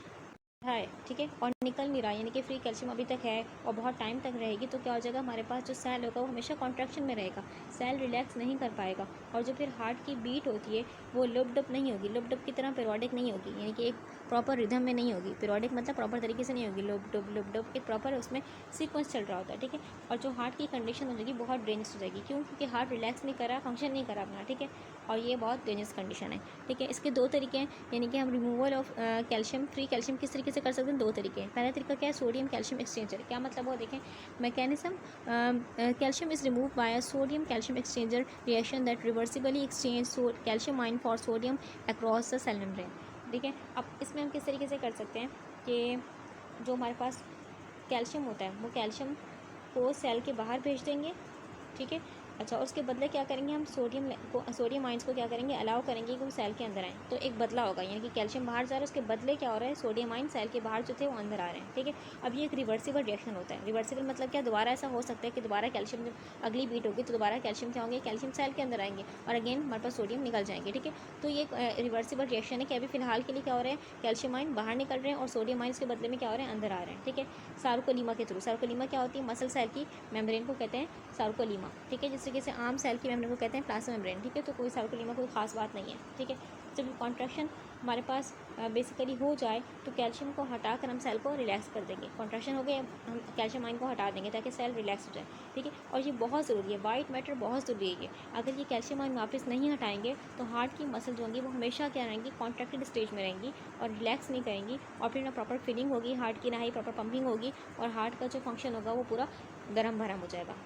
है, ठीक है, और निकल नहीं रहा, यानी कि फ्री कैल्शियम अभी तक है और बहुत टाइम तक रहेगी, तो क्या हो जाएगा, हमारे पास जो सेल होगा वो हमेशा कॉन्ट्रैक्शन में रहेगा, सेल रिलैक्स नहीं कर पाएगा। और जो फिर हार्ट की बीट होती है वो लुप डप नहीं होगी, लुप डप की तरह पीरियोडिक नहीं होगी, यानी कि एक प्रॉपर रिदम में नहीं होगी। पीरियोडिक मतलब प्रॉपर तरीके से नहीं होगी, लुप डप एक प्रॉपर उसमें सीक्वेंस चल रहा होता है, ठीक है। और जो हार्ट की कंडीशन हो जाएगी बहुत डेंजरस हो जाएगी, क्यों, क्योंकि हार्ट रिलैक्स नहीं कर रहा, फंक्शन नहीं कर रहा अपना, ठीक है। और ये बहुत डेंजरस कंडीशन है, ठीक है। इसके 2 तरीके हैं, यानी कि हम removal of calcium, free calcium किस तरीके से कर सकते हैं, 2 तरीके हैं। पहला तरीका क्या है, सोडियम कैल्शियम एक्सचेंजर। क्या मतलब वो, देखें mechanism, calcium is remove by a sodium calcium exchanger reaction that reversibly exchange calcium ion for sodium across the cell membrane. ठीक है, अब इसमें हम किस तरीके से कर सकते हैं कि जो हमारे पास कैल्शियम होता है वो कैल्शियम को सेल के बाहर भेज देंगे, ठीक है। अच्छा, उसके बदले क्या करेंगे हम, सोडियम आयंस को क्या करेंगे, अलाउ करेंगे कि वो सेल के अंदर आएँ। तो एक बदला होगा, यानी कि कैल्शियम बाहर जा रहा है, उसके बदले क्या हो रहा है, सोडियम आयन सेल के बाहर जो थे वो अंदर आ रहे हैं, ठीक है। अब ये एक रिवर्सिबल रिएक्शन होता है। रिवर्सिबल मतलब क्या, दोबारा ऐसा हो सकता है कि दोबारा कैल्शियम जब अगली बीट होगी तो दोबारा कैल्शियम क्या होंगे, कैल्शियम सेल के अंदर आएंगे और अगेन हमारे पास सोडियम निकल जाएंगे, ठीक है। तो ये एक रिवर्सिबल रिएक्शन है कि अभी फिलहाल के लिए क्या हो रहा है, कैल्शियम आयन बाहर निकल रहे हैं और सोडियम आयन के बदले में क्या हो रहे हैं, अंदर आ रहे हैं, ठीक है। सार्कोलीमा के थ्रू। सार्कोलीमा क्या होती है, मसल सेल की मेम्ब्रेन को कहते हैं सार्कोलीमा, ठीक है। जिस तरीके से आम सेल की मेम्ब्रेन को कहते हैं प्लाज्मा मेम्ब्रेन, ठीक है। तो कोई सार्कोलीमा कोई खास बात नहीं है, ठीक है। जब कॉन्ट्रैक्शन हमारे पास बेसिकली हो जाए तो कैल्शियम को हटाकर हम सेल को रिलैक्स कर देंगे। कॉन्ट्रैक्शन हो गए, हम कैल्शियम आयन को हटा देंगे ताकि सेल रिलैक्स हो जाए, ठीक है। और ये बहुत ज़रूरी है, वाइट मैटर बहुत ज़रूरी है ये। अगर ये कैल्शियम आयन वापस नहीं हटाएंगे तो हार्ट की मसल जो होंगी वो हमेशा क्या रहेंगी, कॉन्ट्रैक्टेड स्टेज में रहेंगी और रिलैक्स नहीं करेंगी, और फिर ना प्रॉपर फीलिंग होगी हार्ट की, ना ही प्रॉपर पंपिंग होगी, और हार्ट का जो फंक्शन होगा वो पूरा गर्म भरम हो जाएगा।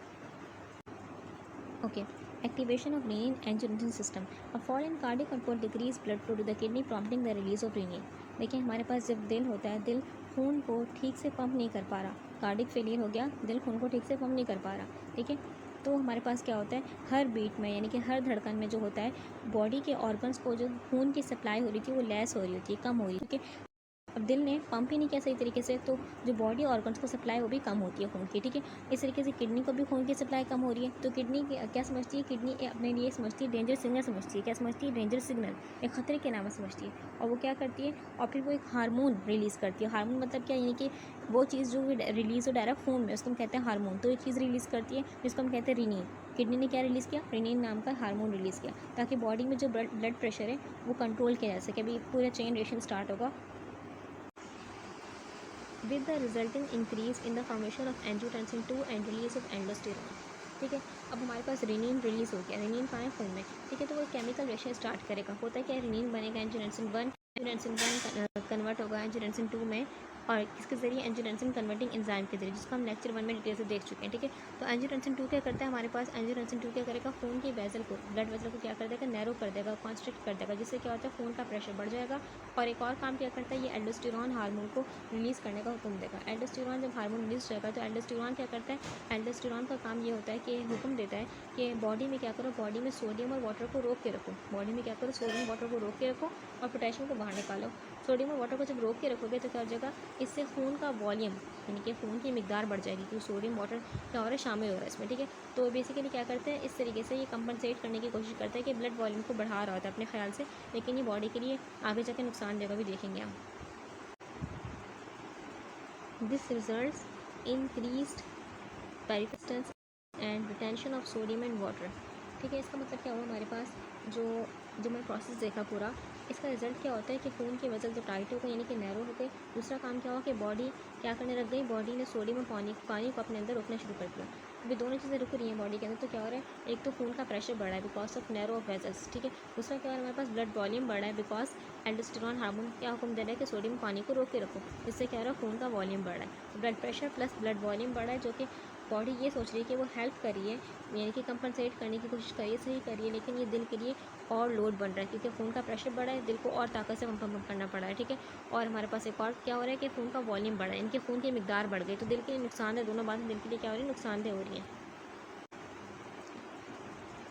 Okay, activation of renin-angiotensin system. A fall in cardiac control decrease blood flow to the kidney, prompting the release of renin. देखिए, हमारे पास जब दिल होता है, दिल खून को ठीक से पंप नहीं कर पा रहा, कार्डिक फेलियर हो गया, दिल खून को ठीक से पंप नहीं कर पा रहा, ठीक है। तो हमारे पास क्या होता है, हर बीट में यानी कि हर धड़कन में जो होता है, बॉडी के ऑर्गन्स को जो खून की सप्लाई हो रही थी वो लेस हो रही होती है, कम हो रही है, ठीक है। अब दिल ने पंप ही नहीं किया सही तरीके से, तो जो बॉडी ऑर्गन्स को सप्लाई वो भी कम होती है खून की, ठीक है। इस तरीके से किडनी को भी खून की सप्लाई कम हो रही है, तो किडनी क्या समझती है, किडनी अपने लिए समझती है डेंजर सिग्नल समझती है, क्या समझती है, डेंजर सिग्नल, एक खतरे के नाम समझती है। और वो क्या करती है, और फिर वो एक हार्मोन रिलीज़ करती है। हार्मोन मतलब क्या, यानी कि वो चीज़ जो रिलीज़ हो डायरेक्ट खून में, उसको हम कहते हैं हार्मोन। तो एक चीज़ रिलीज़ करती है जिसको हम कहते हैं रिनीन। किडनी ने क्या रिलीज़ किया, रिनीन नाम का हार्मोन रिलीज़ किया, ताकि बॉडी में जो ब्लड प्रेशर है वो कंट्रोल किया जा सके। अभी पूरा चेन रिएक्शन स्टार्ट होगा with the resulting increase in the formation of angiotensin 2 and release of aldosterone, ठीक है। अब हमारे पास रेनिन रिलीज़ हो गया, रेनिन कहाँ है, खून में, ठीक है। तो वो केमिकल रिएक्शन स्टार्ट करेगा, होता है क्या, रेनिन बनेगा एंजियोटेंसिन 1 कन्वर्ट होगा एंजियोटेंसिन 2 में, और किसके जरिए, एंजियोटेंसिन कन्वर्टिंग एंजाइम के जरिए, जिसको हम लेक्चर 1 में डिटेल से देख चुके हैं, ठीक है। तो एंजियोटेंसिन 2 क्या करता है हमारे पास, एंजियोटेंसिन 2 क्या करेगा, खून के वेसल को, ब्लड वेसल को क्या कर देगा, नैरो कर देगा, कॉन्स्ट्रिक्ट कर देगा, जिससे क्या होता है, खून का प्रेशर बढ़ जाएगा। और एक और काम क्या करता है, ये एल्डोस्टेरॉन हार्मोन को रिलीज़ करने का हुक्म देगा। एल्डोस्टेरॉन जब हार्मोन रिलीज होगा तो एल्डोस्टेरॉन क्या करता है, एल्डोस्टेरॉन का काम ये होता है कि हुक्म देता है कि बॉडी में क्या करो, बॉडी में सोडियम और वाटर को रोक के रखो, बॉडी में क्या करो, सोडियम वाटर को रोक के रखो और पोटेशियम को बाहर निकालो। सोडियम और वाटर को जब रोक के रखोगे तो क्या हो जाएगा, इससे खून का वॉल्यूम यानी कि खून की मिकदार बढ़ जाएगी, क्योंकि सोडियम वाटर क्या हो रहा है, शामिल हो रहा है इसमें, ठीक है। तो बेसिकली क्या करते हैं, इस तरीके से ये कंपनसेट करने की कोशिश करते हैं कि ब्लड वॉल्यूम को बढ़ा रहा होता है अपने ख्याल से, लेकिन ये बॉडी के लिए आगे जाकर नुकसान देगा, भी देखेंगे हम। This results increased persistence and retention of sodium and water, ठीक है। इसका मतलब क्या हुआ, हमारे पास जो मैंने प्रोसेस देखा पूरा, इसका रिजल्ट क्या होता है कि खून के वेसल जो टाइट हो गए यानी कि नैरो हो गए। दूसरा काम क्या हुआ कि बॉडी क्या करने लग गई, बॉडी ने सोडियम और पानी को अपने अंदर रोकना शुरू कर दिया। अभी दोनों चीज़ें रुक रही हैं बॉडी के अंदर, तो क्या हो रहा है, एक तो खून का प्रेशर बढ़ रहा है because of narrow of vessels, ठीक है। दूसरा क्या हो रहा है, हमारे पास ब्लड वॉल्यूम बढ़ रहा है बिकॉज एल्डोस्टेरॉन हार्मोन क्या हुक्म दे रहा है कि सोडियम पानी को रोक के रखो, जिससे क्या हो रहा है, खून का वॉल्यूम बढ़ रहा है। Blood pressure plus blood volume बढ़ रहा है, जो कि बॉडी ये सोच रही है कि वो हेल्प करिए, यानी कि कंपनसेट करने की कोशिश करिए, सही करिए, लेकिन ये दिल के लिए और लोड बन रहा है, क्योंकि खून का प्रेशर बढ़ा है, दिल को और ताकत से पंप करना पड़ा है, ठीक है। और हमारे पास एक और क्या हो रहा है कि खून का वॉल्यूम बढ़ा है, इनके खून की मिकदार बढ़ गई, तो दिल के लिए नुकसान है, दोनों बातें दिल के लिए क्या हो रही है, नुकसानदेह हो रही है।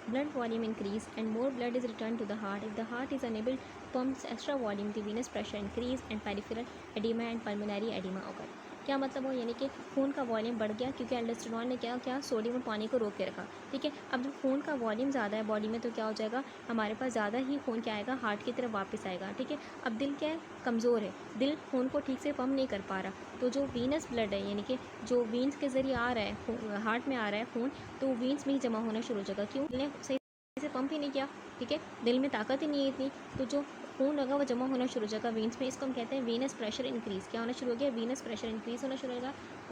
Blood volume increase and more blood is returned to the heart. If the heart is unable to pump extra volume, the venous pressure increase and peripheral edema and pulmonary edema occur. क्या मतलब हो, यानी कि खून का वॉल्यूम बढ़ गया क्योंकि एल्डोस्टेरॉन ने क्या सोडियम और पानी को रोक के रखा, ठीक है। अब जब खून का वॉल्यूम ज़्यादा है बॉडी में तो क्या हो जाएगा, हमारे पास ज़्यादा ही खून क्या आएगा, हार्ट की तरफ वापस आएगा, ठीक है। अब दिल क्या है, कमज़ोर है, दिल खून को ठीक से पम्प नहीं कर पा रहा, तो जो वीनस ब्लड है यानी कि जो वीन्स के ज़रिए आ रहा है, हार्ट में आ रहा है खून, तो वीन्स में ही जमा होना शुरू हो जाएगा। क्यों, दिल ने सही से पंप ही नहीं किया, ठीक है, दिल में ताकत ही नहीं है इतनी, तो जो खून होगा वो जमा होना शुरू हो जाएगा वीन्स में। इसको हम कहते हैं वीनस प्रेशर इंक्रीज़, क्या होना शुरू हो गया, वीनस प्रेशर इंक्रीज़ होना शुरू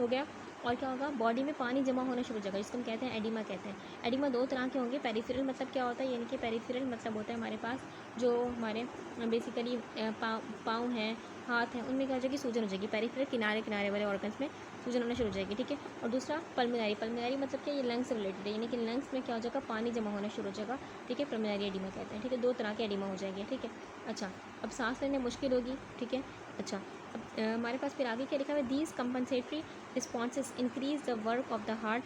हो गया। और क्या होगा, बॉडी में पानी जमा होना शुरू हो जाएगा, जिसको हम कहते हैं एडिमा कहते हैं। एडिमा दो तरह के होंगे, पेरिफेरल मतलब क्या होता है, यानी कि पेरिफेरल मतलब होता है हमारे पास जो हमारे बेसिकली पाँव हैं, हाथ हैं, उनमें क्या हो जाएगी, सूजन हो जाएगी, पेरिफेरल किनारे किनारे वाले ऑर्गन्स में सूजन होना शुरू हो जाएगी, ठीक है। और दूसरा पल्मोनरी मतलब क्या, ये लंग्स से रिलेटेड है, यानी कि लंग्स में क्या हो जाएगा, पानी जमा होना शुरू हो जाएगा, ठीक है, पल्मोनरी एडिमा कहते हैं, ठीक है। दो तरह के एडिमा हो जाएंगे, ठीक है। अच्छा, अब सांस लेने मुश्किल होगी, ठीक है। अच्छा, अब हमारे पास फिर आगे क्या लिखा हुआ है, these compensatory responses increase the work of the heart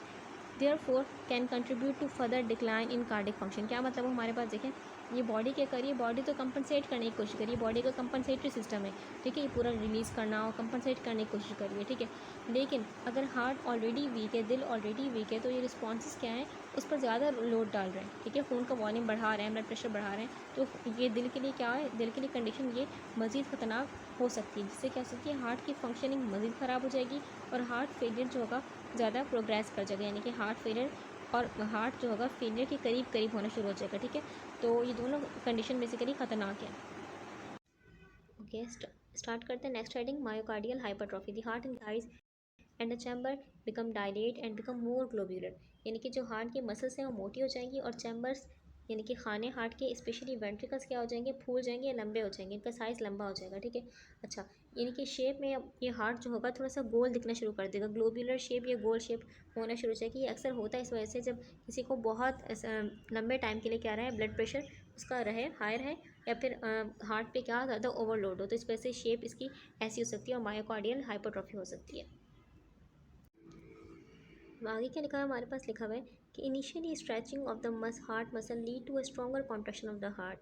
therefore can contribute to further decline in cardiac function. क्या मतलब हमारे पास देखें, ये बॉडी क्या करिए, बॉडी तो कंपनसेट करने की कोशिश करिए, बॉडी का कंपनसेटरी सिस्टम है, ठीक है, ये पूरा रिलीज़ करना हो, कंपनसेट करने की कोशिश करिए, ठीक है। लेकिन अगर हार्ट ऑलरेडी वीक है, दिल ऑलरेडी वीक है, तो ये रिस्पॉन्सेस क्या है, उस पर ज़्यादा लोड डाल रहे हैं, ठीक है, खून का वॉल्यूम बढ़ा रहे हैं, ब्लड प्रेशर बढ़ा रहे हैं, तो ये दिल के लिए क्या है, दिल के लिए कंडीशन ये मज़ीद ख़तरनाक हो सकती है, जिससे क्या हो सकती है, हार्ट की फंक्शनिंग मज़ीद ख़राब हो जाएगी और हार्ट फेलियर जो होगा ज़्यादा प्रोग्रेस कर जाएगा, यानी कि हार्ट फेलियर और हार्ट जो होगा फेलियर के करीब करीब होना शुरू हो जाएगा, ठीक है। तो ये दोनों कंडीशन बेसिकली ख़तरनाक है। ओके, स्टार्ट करते हैं next heading, myocardial hypertrophy. The heart increase and the chamber become dilate and become more globular, यानी कि जो हार्ट की मसल्स हैं वो मोटी हो जाएंगी और चैम्बर्स यानी कि खाने हार्ट के स्पेशली वेंट्रिकल्स क्या हो जाएंगे, फूल जाएंगे, लंबे हो जाएंगे, इनका साइज़ लंबा हो जाएगा, ठीक है। अच्छा, यानी कि शेप में अब ये हार्ट जो होगा थोड़ा सा गोल दिखना शुरू कर देगा, ग्लोब्यूलर शेप या गोल शेप होना शुरू हो जाएगी। ये अक्सर होता है इस वजह से जब किसी को बहुत लंबे टाइम के लिए क्या रहा है, ब्लड प्रेशर उसका रहे हायर है, या फिर हार्ट पे क्या ज़्यादा ओवरलोड हो, तो इस वजह से शेप इसकी ऐसी हो सकती है और मायोकार्डियल हाइपरट्रॉफी हो सकती है। आगे क्या लिखा है, हमारे पास लिखा हुआ है कि initially stretching of the heart muscle lead to a stronger contraction of the heart,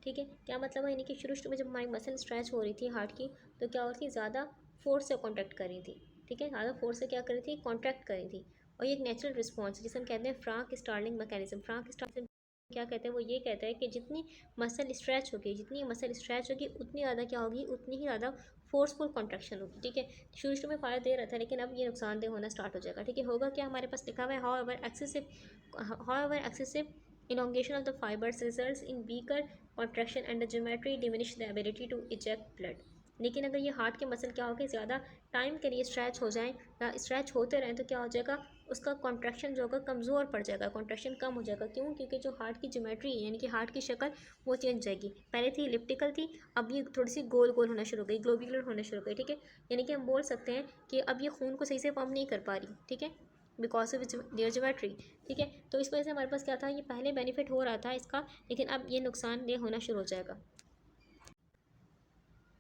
ठीक है। क्या मतलब है, यानी कि शुरू शुरू में जब हमारी मसल स्ट्रेच हो रही थी हार्ट की, तो क्या हो रही थी, ज़्यादा फोर्स से कॉन्ट्रैक्ट कर रही थी, ठीक है, ज़्यादा फोर्स से क्या कर रही थी, कॉन्ट्रैक्ट कर रही थी। और ये एक नेचुरल रिस्पॉन्स जिसे हम कहते हैं Frank Starling mechanism. Frank Starling क्या कहते हैं, वो ये कहता है कि जितनी मसल स्ट्रेच होगी, जितनी मसल स्ट्रेच होगी उतनी ज़्यादा क्या होगी, उतनी ही ज़्यादा फोर्सफुल कॉन्ट्रैक्शन होगी, ठीक है। शुरू शुरू में फ़ायदा दे रहा था, लेकिन अब ये नुकसानदेह होना स्टार्ट हो जाएगा, ठीक है। होगा क्या, हमारे पास लिखा हुआ है, how ever excessive elongation of the fibers results in weaker contraction and the geometry diminish the ability to eject blood। लेकिन अगर ये हार्ट के मसल क्या होगा, ज़्यादा टाइम के लिए स्ट्रेच हो जाए या स्ट्रेच होते रहें, तो क्या हो जाएगा, उसका कॉन्ट्रैक्शन जो होगा कमज़ोर पड़ जाएगा, कॉन्ट्रैक्शन कम हो जाएगा। क्यों, क्योंकि जो हार्ट की ज्योमेट्री यानी कि हार्ट की शक्ल वो चेंज जाएगी, पहले थी इलिप्टिकल थी, अब ये थोड़ी सी गोल गोल होना शुरू हो गई, ग्लोब्यूलर होना शुरू हो गई, ठीक है। यानी कि हम बोल सकते हैं कि अब ये खून को सही से पंप नहीं कर पा रही, ठीक है, बिकॉज ऑफ देयर ज्योमेट्री, ठीक है। तो इस वजह से हमारे पास क्या था, ये पहले बेनिफिट हो रहा था इसका, लेकिन अब ये नुकसानदेह होना शुरू हो जाएगा।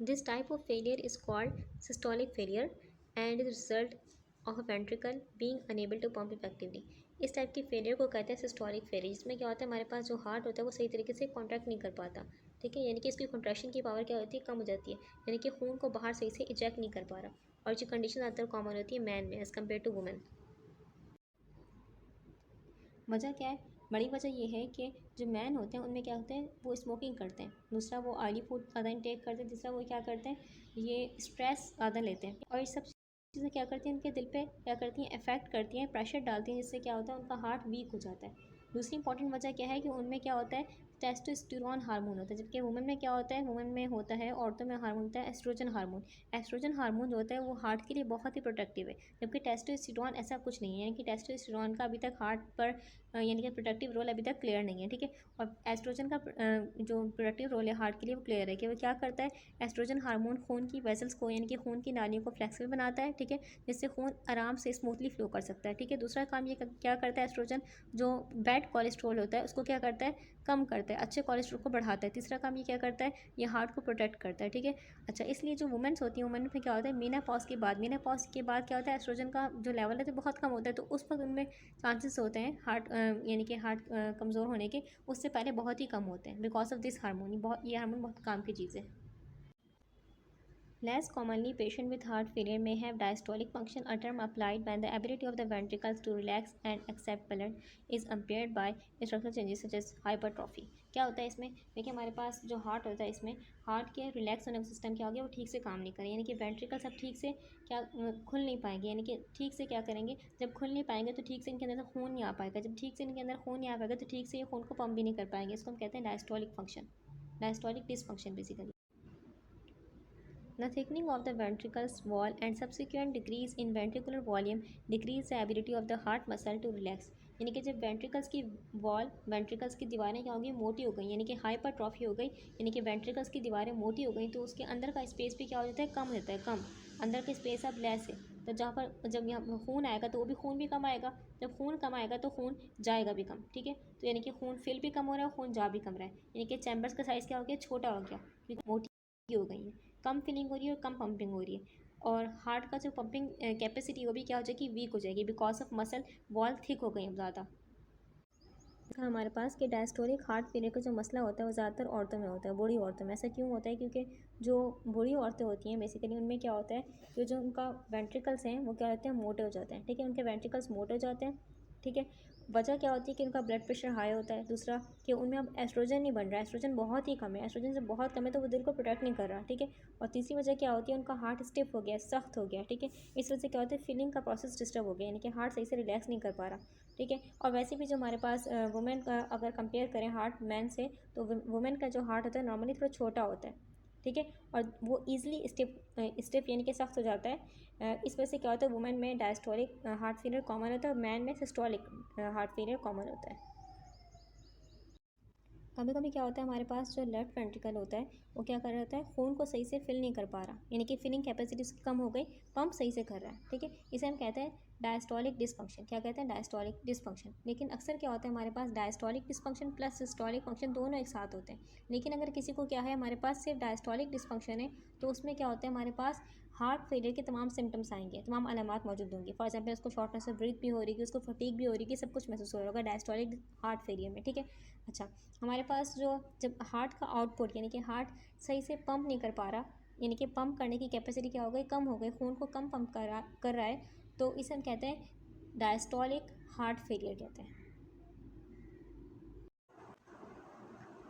This type of failure is called systolic failure and is result of a ventricle being unable to pump effectively. इस टाइप की फेलियर को कहते हैं सिस्टोलिक फेलियर, जिसमें क्या होता है, हमारे पास जो हार्ट होता है वो सही तरीके से कॉन्ट्रैक्ट नहीं कर पाता, ठीक है, यानी कि इसकी कॉन्ट्रैक्शन की पावर क्या होती है, कम हो जाती है, यानी कि खून को बाहर सही से इजेक्ट नहीं कर पा रहा। और जो कंडीशन ज़्यादातर कॉमन होती है मैन में एज़ कम्पेयर टू वुमेन। वजह क्या है, बड़ी वजह ये है कि जो मैन होते हैं उनमें क्या होते हैं, वो स्मोकिंग करते हैं, दूसरा वो ऑयली फूड ज़्यादा इंटेक करते हैं, तीसरा वो क्या करते हैं, ये स्ट्रेस ज़्यादा लेते हैं, और ये सब चीज़ें क्या करती हैं, उनके दिल पे क्या करती हैं, इफेक्ट करती हैं, प्रेशर डालती हैं, जिससे क्या होता है, उनका हार्ट वीक हो जाता है। दूसरी इंपॉर्टेंट वजह क्या है कि उनमें क्या होता है, टेस्टोस्टेरोन हार्मोन होता है, जबकि वुमेन में क्या होता है, वुमेन में होता है, औरतों में हार्मोन होता है एस्ट्रोजन हार्मोन। एस्ट्रोजन हार्मोन जो होता है वो हार्ट के लिए बहुत ही प्रोटेक्टिव है, जबकि टेस्टोस्टेरोन ऐसा कुछ नहीं है, यानी कि टेस्टोस्टेरोन का अभी तक हार्ट पर यानी कि प्रोटेक्टिव रोल अभी तक क्लियर नहीं है, ठीक है। और एस्ट्रोजन का जो प्रोटेक्टिव रोल है हार्ट के लिए वो क्लियर है कि वो क्या करता है, एस्ट्रोजन हार्मोन खून की वेसल्स को यानी कि खून की नालियों को फ्लेक्सिबल बनाता है, ठीक है, जिससे खून आराम से स्मूथली फ्लो कर सकता है, ठीक है। दूसरा काम ये क्या करता है, एस्ट्रोजन जो बैड कोलेस्ट्रॉल होता है उसको क्या करता है, कम करता है, अच्छे कोलेस्ट्रॉल को बढ़ाता है। तीसरा काम ये क्या करता है, ये हार्ट को प्रोटेक्ट करता है, ठीक है। अच्छा, इसलिए जो वुमेन्स होती हैं, वुमेन में क्या होता है, मीनापॉज के बाद क्या होता है, एस्ट्रोजन का जो लेवल है तो बहुत कम होता है, तो उस वक्त उनमें चांसेस होते हैं हार्ट यानी कि हार्ट कमज़ोर होने के उससे पहले बहुत ही कम होते हैं, बिकॉज ऑफ दिस हार्मोनी, ये हार्मोन बहुत काम की चीज़ है। Less commonly, patients with heart failure may have diastolic function, a term applied when the ability of the ventricles to relax and accept blood is impaired by structural changes such as hypertrophy। क्या होता है इसमें, देखिए हमारे पास जो हार्ट होता है, इसमें हार्ट के रिलैक्स होने का सिस्टम क्या हो गया, वो ठीक से काम नहीं करे, यानी कि वेंट्रिकल्स अब ठीक से क्या खुल नहीं पाएंगे, यानी कि ठीक से क्या करेंगे, जब खुल नहीं पाएंगे तो ठीक से इनके अंदर खून नहीं आ पाएगा, जब ठीक से इनके अंदर खून नहीं आ पाएगा तो ठीक से ये खून को पंप भी नहीं कर पाएंगे, इसको हम कहते हैं diastolic function, diastolic dysfunction basically. The thickening of the ventricles wall and subsequent decrease in ventricular volume decrease the ability of the heart muscle to relax। यानी कि जब वेंट्रिकल्स की वॉल, वेंट्रिकल्स की दीवारें क्या होगी, मोटी हो गई, यानी कि हाइपरट्रॉफी हो गई, यानी कि वेंट्रिकल्स की दीवारें मोटी हो गई, तो उसके अंदर का स्पेस भी क्या हो जाता है, कम हो जाता है, कम अंदर का स्पेस अब लेस है, तो जहाँ पर जब यहाँ खून आएगा तो वो भी खून भी कम आएगा, जब खून कम आएगा तो खून जाएगा भी कम, ठीक है। तो यानी कि खून फिल भी कम हो रहा है, खून जा भी कम रहा है, यानी कि चैम्बर्स का साइज़ क्या हो गया, छोटा हो गया, क्योंकि मोटी हो गई है। कम फीलिंग हो रही है और कम पंपिंग हो रही है, और हार्ट का जो पंपिंग कैपेसिटी वो भी क्या हो जाएगी, वीक हो जाएगी, because of muscle wall thick हो गई ज़्यादा। हमारे पास कि डायस्टोलिक हार्ट फेलियर का जो मसला होता है वो ज़्यादातर औरतों में होता है, बूढ़ी औरतों में। ऐसा क्यों होता है, क्योंकि जो बूढ़ी औरतें होती हैं बेसिकली उनमें क्या होता है कि जो उनका वेंट्रिकल्स हैं वो क्या होते हैं, मोटे हो जाते हैं, ठीक है, उनके वेंट्रिकल्स मोटे हो जाते हैं, ठीक है। वजह क्या होती है कि उनका ब्लड प्रेशर हाई होता है। दूसरा कि उनमें अब एस्ट्रोजन नहीं बन रहा है, एस्ट्रोजन बहुत ही कम है, एस्ट्रोजन से बहुत कम है तो वो दिल को प्रोटेक्ट नहीं कर रहा, ठीक है। और तीसरी वजह क्या होती है, उनका हार्ट स्टिफ हो गया, सख्त हो गया, ठीक है। इस वजह से क्या होता है, फीलिंग का प्रोसेस डिस्टर्ब हो गया, यानी कि हार्ट सही से रिलैक्स नहीं कर पा रहा, ठीक है। और वैसे भी जो हमारे पास वुमेन का अगर कंपेयर करें हार्ट मैन से, तो वुमेन का जो हार्ट होता है नॉर्मली थोड़ा छोटा होता है, ठीक है, और वो ईजिली स्टिफ यानी कि सख्त हो जाता है। इस वजह से क्या होता है, वुमेन में डायस्टोलिक हार्ट फेलियर कॉमन होता है और मैन में सिस्टोलिक हार्ट फेलियर कॉमन होता है। कभी कभी क्या होता है, हमारे पास जो लेफ्ट वेंट्रिकल होता है वो क्या कर रहा होता है, खून को सही से फिल नहीं कर पा रहा, यानी कि फिलिंग कैपेसिटी उसकी कम हो गई, पंप सही से कर रहा है, ठीक है। इसे हम कहते हैं डायस्टोलिक डिसफंक्शन। क्या कहते हैं, डायस्टोलिक डिसफंक्शन। लेकिन अक्सर क्या होता है, हमारे पास diastolic dysfunction plus systolic function दोनों एक साथ होते हैं। लेकिन अगर किसी को क्या है, हमारे पास सिर्फ डायस्टोलिक डिसफंक्शन है, तो उसमें क्या होता है, हमारे पास हार्ट फेलियर के तमाम सिम्टम्स आएंगे, तमाम अलामात मौजूद होंगी। फॉर एग्जाम्पल उसको शॉर्टनेस ऑफ ब्रीथ भी हो रही है, उसको फटीग भी हो रही है, सब कुछ महसूस हो रहा होगा डायस्टोलिक हार्ट फेलियर में, ठीक है। अच्छा, हमारे पास जो जब हार्ट का आउटपुट यानी कि हार्ट सही से पंप नहीं कर पा रहा, यानी कि पंप करने की कैपेसिटी क्या हो गई, कम हो गई, खून को कम पंप कर रहा है, तो इसे हम कहते हैं डायस्टोलिक हार्ट फेलियर कहते हैं।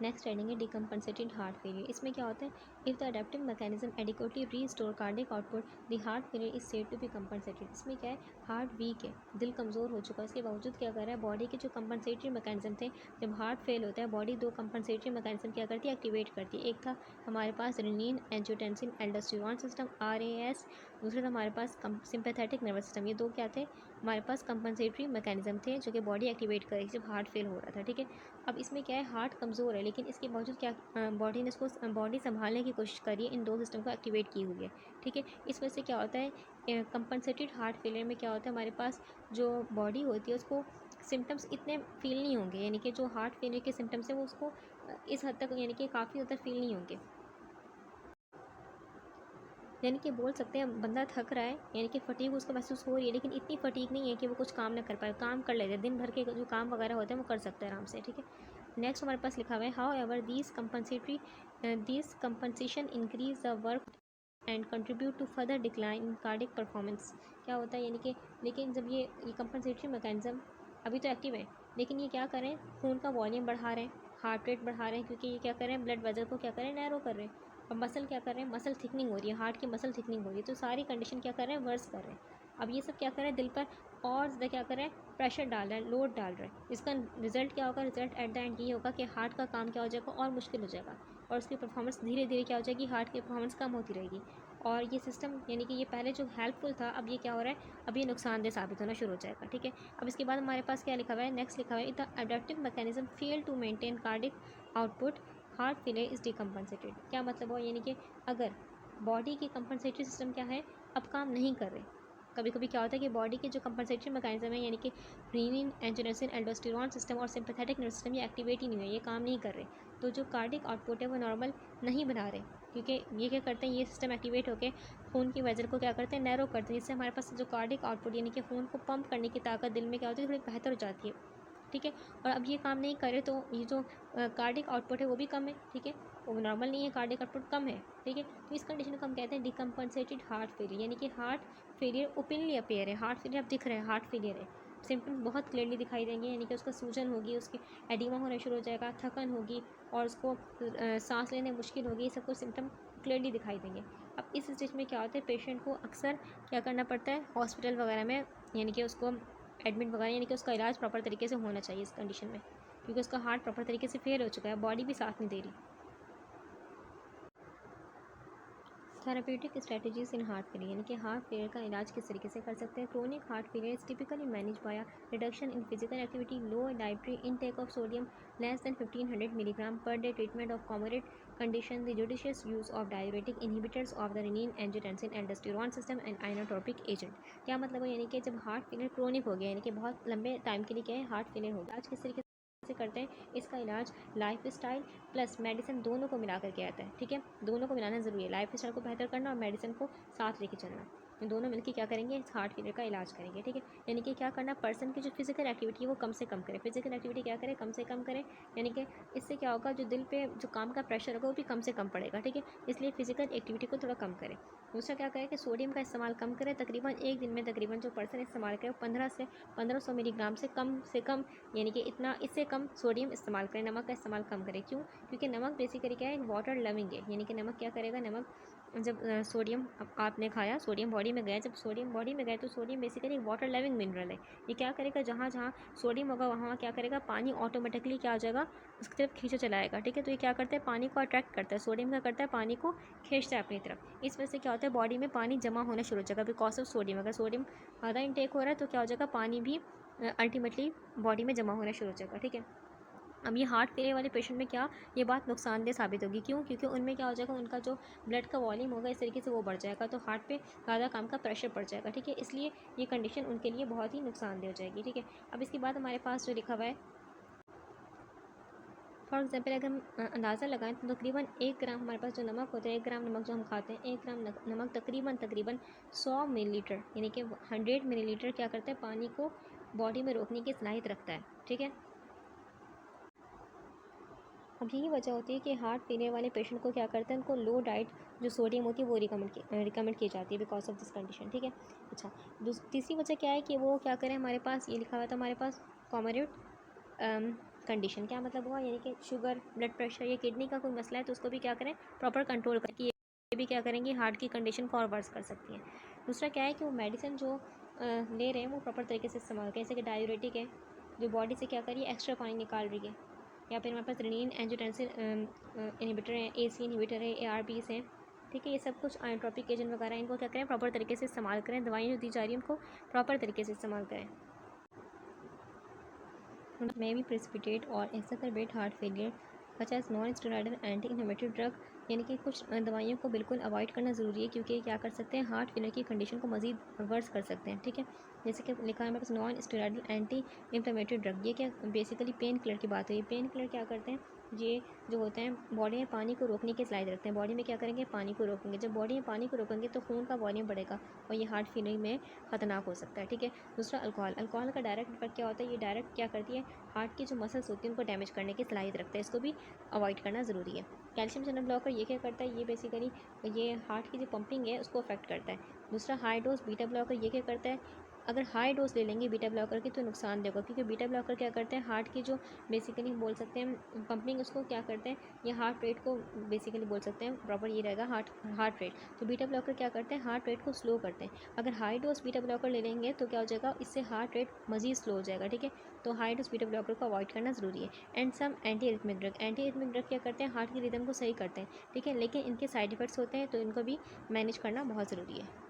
नेक्स्ट हेडिंग है डिकम्पनसेटेड हार्ट फेलियर। इसमें क्या होता है, if the adaptive mechanism adequately restore cardiac output the heart failure is said to be compensated. इसमें क्या है, हार्ट वीक है, दिल कमज़ोर हो चुका है, इसके बावजूद क्या कर रहा है, बॉडी के जो कंपनसेटरी मैकेनिज्म थे, जब हार्ट फेल होता है बॉडी दो कंपनसेटरी मैकेनिज्म क्या करती है, एक्टिवेट करती है। एक था हमारे पास renin angiotensin aldosterone system RAS, दूसरा था हमारे पास सिंपैथेटिक नर्वस सिस्टम। ये दो क्या थे, हमारे पास कंपनसेटरी मैकेनिज्म थे जो कि बॉडी एक्टिवेट करी जब हार्ट फेल हो रहा था, ठीक है। अब इसमें क्या है, हार्ट कमज़ोर है, लेकिन इसके बावजूद क्या बॉडी ने इसको बॉडी संभालने की कोशिश करी है, इन दो सिस्टम को एक्टिवेट की हुई है, ठीक है। इस वजह से क्या होता है, कंपनसेटेड हार्ट फेलियर में क्या होता है, हमारे पास जो बॉडी होती है उसको सिम्टम्स इतने फील नहीं होंगे, यानी कि जो हार्ट फेलियर के सिम्टम्स हैं वो उसको इस हद तक यानी कि काफ़ी हद तक फील नहीं होंगे। यानी कि बोल सकते हैं बंदा थक रहा है, यानी कि फटीग उसको महसूस हो रही है, लेकिन इतनी फटीग नहीं है कि वो कुछ काम ना कर पाए, काम कर लेते हैं, दिन भर के जो काम वगैरह होते हैं वो कर सकते हैं आराम से, ठीक है। नेक्स्ट हमारे पास लिखा हुआ है, however these compensation increase the work and contribute to further decline in cardiac performance. क्या होता है, यानी कि लेकिन जब ये कंपनसेटरी मैकेनिज्म अभी तो एक्टिव है, लेकिन ये क्या करें, खून का वॉल्यूम बढ़ा रहे हैं, हार्ट रेट बढ़ा रहे हैं, क्योंकि ये क्या करें, ब्लड वेजल को क्या करें, नैरो कर रहे हैं। और मसल क्या कर रहे हैं, मसल थिकनिंग हो रही है, हार्ट की मसल थिकनिंग हो रही है, तो सारी कंडीशन क्या कर रहे हैं, वर्स कर रहे हैं। अब ये सब क्या कर रहे हैं, दिल पर और ज़्यादा क्या कर रहे हैं, प्रेशर डाल रहे हैं, लोड डाल रहे हैं। इसका रिजल्ट क्या होगा, रिजल्ट एट द एंड ये होगा कि हार्ट का काम क्या हो जाएगा, और मुश्किल हो जाएगा, और उसकी परफॉर्मेंस धीरे धीरे क्या हो जाएगी, हार्ट की परफॉर्मेंस कम होती रहेगी। और ये सिस्टम यानी कि ये पहले जो हेल्पफुल था, अब ये क्या हो रहा है, अब ये नुकसानदेह साबित होना शुरू हो जाएगा, ठीक है। अब इसके बाद हमारे पास क्या लिखा हुआ है, नेक्स्ट लिखा हुआ है, the adaptive mechanism fail to maintain cardiac output, heart failure is decompensated. क्या मतलब हो, यानी कि अगर बॉडी की कंपनसेटरी सिस्टम क्या है, अब काम नहीं कर रहे। कभी कभी क्या होता है कि बॉडी के जो कंपनसेटरी मैकेनिज्म है, यानी कि रेनिन एंजियोटेंसिन एल्डोस्टेरोन सिस्टम और सिंपैथेटिक नर्वस सिस्टम, ये एक्टिवेट ही नहीं हुए, ये काम नहीं कर रहे, तो जो कार्डिक आउटपुट है वो नॉर्मल नहीं बना रहे, क्योंकि ये क्या करते हैं, ये सिस्टम एक्टिवेट होकर खून की वेजल को क्या करते हैं, नैरो करते हैं, जिससे हमारे पास जो कार्डिक आउटपुट यानी कि खून को पंप करने की ताकत दिल में क्या होती है, थोड़ी बेहतर हो जाती है, ठीक है। और अब ये काम नहीं करे तो ये जो कार्डिक आउटपुट है वो भी कम है, ठीक है, वो नॉर्मल नहीं है, कार्डिक आउटपुट कम है, ठीक है। तो इस कंडीशन को हम कहते हैं डिकम्पनसेटेड हार्ट फेलियर, यानी कि हार्ट फेलियर ओपनली अपेयर है, हार्ट फेलियर अब दिख रहा है, हार्ट फेलियर है, सिम्टम्स बहुत क्लियरली दिखाई देंगे, यानी कि उसका सूजन होगी, उसकी एडिमा होना शुरू हो जाएगा, थकन होगी, और उसको सांस लेने में मुश्किल होगी, ये सब कुछ सिम्टम क्लियरली दिखाई देंगे। अब इस स्टेज में क्या होता है, पेशेंट को अक्सर क्या करना पड़ता है, हॉस्पिटल वगैरह में, यानी कि उसको एडमिट वगैरह, यानी कि उसका इलाज प्रॉपर तरीके से होना चाहिए इस कंडीशन में, क्योंकि उसका हार्ट प्रॉपर तरीके से फेल हो चुका है, बॉडी भी साथ नहीं दे रही। Therapeutic strategies in heart failure, यानी कि हार्ट फेलियर का इलाज किस तरीके से कर सकते हैं। Chronic heart failure is typically manage by reduction in physical activity, low dietary intake of sodium less than 1500 milligram per day, treatment of comorbid condition, the judicious use of diuretic inhibitors of the renin angiotensin aldosterone system and inotropic agent. क्या मतलब है, यानी कि जब हार्ट फेलियर क्रोनिक हो गया, यानी कि बहुत लंबे टाइम के लिए क्या है, हार्ट फेलियर हो गया, आज किस तरीके से करते हैं, इसका इलाज लाइफ स्टाइल प्लस मेडिसिन दोनों को मिला करके आता है। ठीक है, दोनों को मिलाना ज़रूरी है, लाइफ स्टाइल को बेहतर करना और मेडिसिन को साथ लेके चलना। दोनों मिलकर क्या करेंगे, इस हार्ट फेलियर का इलाज करेंगे। ठीक है, यानी कि क्या करना, पर्सन की जो फिजिकल एक्टिविटी है वो कम से कम करे, फिजिकल एक्टिविटी क्या करे, कम से कम करे। यानी कि इससे क्या होगा, जो दिल पे जो काम का प्रेशर होगा वो भी कम से कम पड़ेगा। ठीक है, इसलिए फिजिकल एक्टिविटी को थोड़ा कम करें। दूसरा क्या करें कि सोडियम का इस्तेमाल कम करें। तकरीबन एक दिन में तकरीबन जो पर्सन इस्तेमाल करे 1500 मिलीग्राम से कम, यानी कि इतना, इससे कम सोडियम इस्तेमाल करें। नमक का इस्तेमाल कम करें। क्यों? क्योंकि नमक बेसिकली क्या है, वाटर लविंग है। यानी कि नमक क्या करेगा, नमक जब सोडियम आपने खाया, सोडियम बॉडी में गया, जब सोडियम बॉडी में गया तो sodium basically water loving mineral है। ये क्या करेगा, जहाँ जहाँ सोडियम होगा वहाँ क्या करेगा, पानी ऑटोमेटिकली क्या हो जाएगा, उसकी तरफ खींचा चलाएगा। ठीक है, तो ये क्या करता है, पानी को अट्रैक्ट करता है। सोडियम क्या करता है, पानी को खींचता है अपनी तरफ। इस वजह से क्या होता है, बॉडी में पानी जमा होना शुरू हो जाएगा बिकॉज ऑफ सोडियम। अगर सोडियम ज़्यादा इंटेक हो रहा है तो क्या हो जाएगा, पानी भी अल्टीमेटली बॉडी में जमा होना शुरू हो जाएगा। ठीक है, अब ये हार्ट फेलियर वाले पेशेंट में क्या ये बात नुकसानदेह साबित होगी। क्यों? क्योंकि उनमें क्या हो जाएगा, उनका जो ब्लड का वॉल्यूम होगा इस तरीके से वो बढ़ जाएगा, तो हार्ट पे ज़्यादा काम का प्रेशर पड़ जाएगा। ठीक है, इसलिए ये कंडीशन उनके लिए बहुत ही नुकसानदेह हो जाएगी। ठीक है, अब इसके बाद हमारे पास जो लिखा हुआ है, फॉर एग्जाम्पल अगर हम अंदाज़ा लगाएं तो तकरीबन 1 ग्राम हमारे पास जो नमक होता है, 1 ग्राम नमक जो हम खाते हैं, 1 ग्राम नमक तकरीबन 100 मिलीलीटर यानी कि 100 मिलीलीटर क्या करता है, पानी को बॉडी में रोकने की सलाहियत रखता है। ठीक है, अब यही वजह होती है कि हार्ट फेलियर वाले पेशेंट को क्या करते हैं, उनको लो डाइट जो सोडियम होती है वो रिकमेंड की जाती है बिकॉज ऑफ दिस कंडीशन। ठीक है, अच्छा, तीसरी वजह क्या है कि वो क्या करें, हमारे पास ये लिखा हुआ था हमारे पास कॉमोर्बिड कंडीशन। क्या मतलब हुआ, यानी कि शुगर, ब्लड प्रेशर या किडनी का कोई मसला है तो उसको भी क्या करें, प्रॉपर कंट्रोल करें कि ये भी क्या करेंगे, हार्ट की कंडीशन को और वर्स कर सकती है। दूसरा क्या है कि वो मेडिसिन जो ले रहे हैं वो प्रॉपर तरीके से इस्तेमाल करें, जैसे कि डायूरेटिक है जो बॉडी से क्या करिए एक्स्ट्रा पानी निकाल रही है, या फिर हमारे पास रेनिन एंजियोटेंसिन इनहिबिटर है, एसी इनहिबिटर है, एआरबीज हैं। ठीक है, ये सब कुछ आयोट्रोपिक एजेंट वगैरह, इनको क्या करें, प्रॉपर तरीके से इस्तेमाल करें। दवाइयाँ जो दी जा रही हैं उनको प्रॉपर तरीके से इस्तेमाल करें। में भी प्रेसिपिटेट और exacerbate heart failure such as non steroidal anti inflammatory drug, यानी कि कुछ दवाइयों को बिल्कुल अवॉइड करना ज़रूरी है क्योंकि क्या कर सकते हैं, हार्ट फेलियर की कंडीशन को मज़ीद वर्स कर सकते हैं। ठीक है, जैसे कि लिखा है हमारे पास non steroidal anti inflammatory drug, ये क्या बेसिकली पेन किलर की बात है। ये पेन किलर क्या करते हैं, ये जो होते हैं बॉडी में पानी को रोकने की सलाहियत रखते हैं। बॉडी में क्या करेंगे, पानी को रोकेंगे। जब बॉडी में पानी को रोकेंगे तो खून का वॉल्यूम बढ़ेगा और ये हार्ट फेलियर में ख़तरनाक हो सकता है। ठीक है, दूसरा अल्कोहल का डायरेक्ट इफेक्ट क्या होता है, ये डायरेक्ट क्या करती है, हार्ट की जो मसल्स होती हैं उनको डैमेज करने की सलाहियत रखता है, इसको भी अवॉइड करना ज़रूरी है। कैल्शियम चैनल ब्लॉकर ये क्या करता है, ये बेसिकली ये हार्ट की जो पंपिंग है उसको अफेक्ट करता है। दूसरा हाई डोज बीटा ब्लॉकर ये क्या करता है, अगर हाई डोज ले लेंगे बीटा ब्लॉकर की तो नुकसान देगा, क्योंकि बीटा ब्लॉकर क्या करते हैं, हार्ट की जो बेसिकली बोल सकते हैं पंपिंग उसको क्या करते हैं, ये हार्ट रेट को बेसिकली बोल सकते हैं प्रॉपर ये रहेगा हार्ट रेट। तो बीटा ब्लॉकर क्या करते हैं, हार्ट रेट को स्लो करते हैं। अगर हाई डोज बीटा ब्लॉकर ले लेंगे तो क्या हो जाएगा, इससे हार्ट रेट मज़ीद स्लो हो जाएगा। ठीक है, तो हाई डोज बीटा ब्लॉकर को अवॉइड करना ज़रूरी है। And some anti arrhythmic drug क्या करते हैं, हार्ट की रिदम को सही करते हैं। ठीक है, लेकिन इनके साइड इफेक्ट्स होते हैं तो इनको भी मैनेज करना बहुत ज़रूरी है।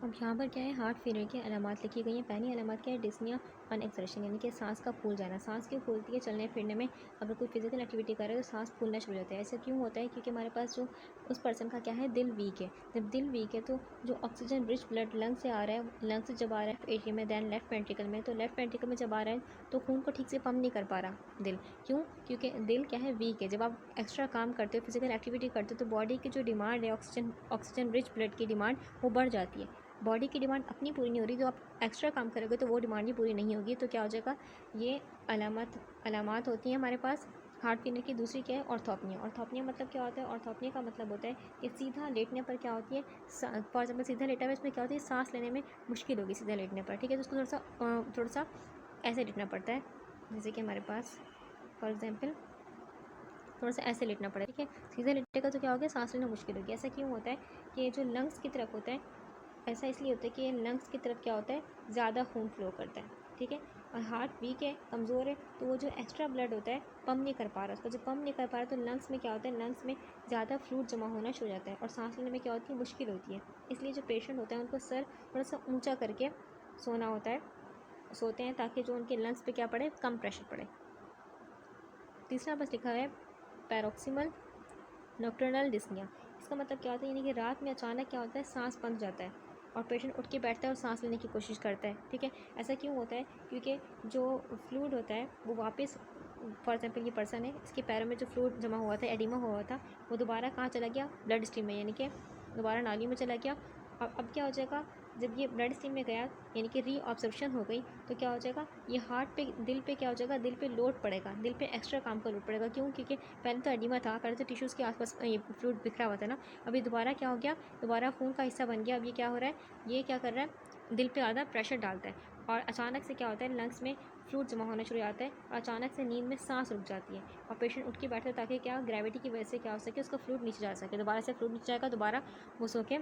अब यहाँ पर क्या है, हार्ट फेलियर की अलामात लिखी गई हैं। पहली अलामत क्या है, डिस्निया ऑन एक्सरेशन, यानी कि सांस का फूल जाना। सांस क्यों फूलती है, चलने फिरने में अगर कोई फिजिकल एक्टिविटी करे तो सांस फूलना शुरू हो जाता है। ऐसा क्यों होता है, क्योंकि हमारे पास जो उस पर्सन का क्या है, दिल वीक है। जब दिल वीक है तो जो ऑक्सीजन रिच ब्लड लंग से आ रहा है, लंग से जब आ रहा है एरिया में, दैन लेफ्ट वेंट्रिकल में, तो लेफ्ट वेंट्रिकल में जब आ रहा है तो खून को ठीक से पम्प नहीं कर पा रहा दिल। क्यों? क्योंकि दिल क्या है, वीक है। जब आप एक्स्ट्रा काम करते हो, फिजिकल एक्टिविटी करते हो तो बॉडी की जो डिमांड है ऑक्सीजन रिच ब्लड की डिमांड वो बढ़ जाती है। बॉडी की डिमांड अपनी पूरी नहीं हो रही, जो आप एक्स्ट्रा काम करोगे तो वो डिमांड ही पूरी नहीं होगी, तो क्या हो जाएगा, ये अलामत होती हैं हमारे पास हार्ट फेलियर की। दूसरी क्या है, ऑर्थोपनिया। ऑर्थोपनिया मतलब क्या होता है, ऑर्थोपनिया का मतलब होता है कि सीधा लेटने पर क्या होती है, फॉर एग्जाम्पल सीधा लेटा हुआ इसमें क्या होती है, सांस लेने में मुश्किल होगी सीधा लेटने पर। ठीक है, तो उसको थोड़ा सा ऐसे लेटना पड़ता है, जैसे कि हमारे पास फॉर एग्जाम्पल थोड़ा सा ऐसे लेटना पड़ेगा। ठीक है, सीधा लेटेगा तो क्या हो गया, सांस लेना मुश्किल होगी। ऐसा क्यों होता है कि जो लंग्स की तरफ होता है, ऐसा इसलिए होता है कि लंग्स की तरफ क्या होता है, ज़्यादा खून फ्लो करता है। ठीक है, और हार्ट वीक है, कमज़ोर है, तो वो जो एक्स्ट्रा ब्लड होता है पम्प नहीं कर पा रहा, उसको जब पम्प नहीं कर पा रहा तो लंग्स में क्या होता है, लंग्स में ज़्यादा फ्लूइड जमा होना शुरू हो जाता है और सांस लेने में क्या होती है, मुश्किल होती है। इसलिए जो पेशेंट होता है उनको सर थोड़ा सा ऊँचा करके सोना होता है, सोते हैं ताकि जो उनके लंग्स पे क्या पड़े, कम प्रेशर पड़े। तीसरा बस लिखा है पैरोक्सिमल नॉक्टर्नल डिस्निया। इसका मतलब क्या होता है, यानी कि रात में अचानक क्या होता है, सांस बंद हो जाता है। और पेशेंट उठ के बैठता है और सांस लेने की कोशिश करता है, ठीक है। ऐसा क्यों होता है? क्योंकि जो फ्लूइड होता है वो वापस, फॉर एग्जाम्पल ये पर्सन है, इसके पैरों में जो फ्लूइड जमा हुआ था, एडिमा हुआ था, वो दोबारा कहाँ चला गया? ब्लड स्ट्रीम में, यानी कि दोबारा नाली में चला गया। और अब क्या हो जाएगा? जब ये ब्लड स्ट्रीम में गया, यानी कि रीऑब्जर्प्शन हो गई, तो क्या हो जाएगा? ये हार्ट पे, दिल पे क्या हो जाएगा? दिल पे लोड पड़ेगा, दिल पे एक्स्ट्रा काम का लोड पड़ेगा। क्यों? क्योंकि पहले तो एडिमा था, पहले तो टिश्यूज़ के आसपास ये फ्लूइड बिखरा हुआ था ना, अभी दोबारा क्या हो गया? दोबारा खून का हिस्सा बन गया। अब ये क्या हो रहा है? ये क्या कर रहा है? दिल पे ज़्यादा प्रेशर डालता है, और अचानक से क्या होता है? लंग्स में फ्लूइड जमा होना शुरू हो जाता है, और अचानक से नींद में सांस रुक जाती है, और पेशेंट उठ के बैठता है ताकि क्या? ग्रेविटी की वजह से क्या हो सके? उसका फ्लूइड नीचे जा सके। दोबारा से फ्लूइड नीचे जाएगा, दोबारा वो सो के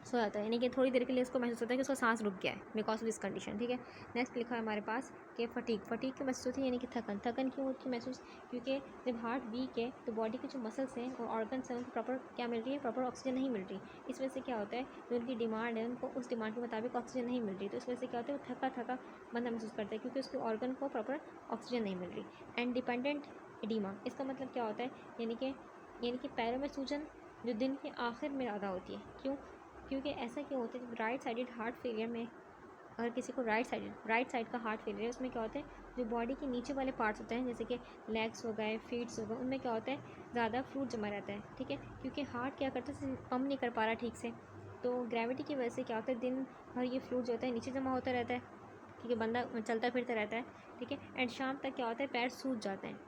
सो जाता है, यानी कि थोड़ी देर के लिए उसको महसूस होता है कि उसका सांस रुक गया है बिकॉज ऑफ दिस कंडीशन, ठीक है। नेक्स्ट लिखा है हमारे पास कि फटीक की महसूस होती है, यानी कि थकन क्यों होती है महसूस? क्योंकि जब हार्ट वीक है तो बॉडी के जो मसल्स हैं और ऑर्गन्स हैं उनको प्रॉपर क्या मिल रही है? प्रॉपर ऑक्सीजन नहीं मिल रही। इस वजह से क्या होता है? जो उनकी डिमांड है उनको उस डिमांड के मुताबिक ऑक्सीजन नहीं मिल रही, तो इस वजह से क्या होता है? वो थका बंदा महसूस करता है, क्योंकि उसके ऑर्गन को प्रॉपर ऑक्सीजन नहीं मिल रही। एंड डिपेंडेंट एडिमा, इसका मतलब क्या होता है? यानी कि पैरों में सूजन जो दिन के आखिर में ज़्यादा होती है। क्यों? क्योंकि ऐसा क्यों होता है? जब राइट साइडेड हार्ट फेलियर में, अगर किसी को राइट साइड का हार्ट फेलियर है, उसमें क्या होता है? जो बॉडी के नीचे वाले पार्ट्स होते हैं, जैसे कि लेग्स हो गए, फीट्स हो गए, उनमें क्या होता है? ज़्यादा फ्लूइड जमा रहता है, ठीक है। क्योंकि हार्ट क्या करता है? पम्प नहीं कर पा रहा ठीक से, तो ग्रेविटी की वजह से क्या होता है? दिन भर ये फ्लूइड जो होता है नीचे जमा होता रहता है, ठीक है। बंदा चलता फिरता रहता है, ठीक है। एंड शाम तक क्या होता है? पैर सूज जाते हैं,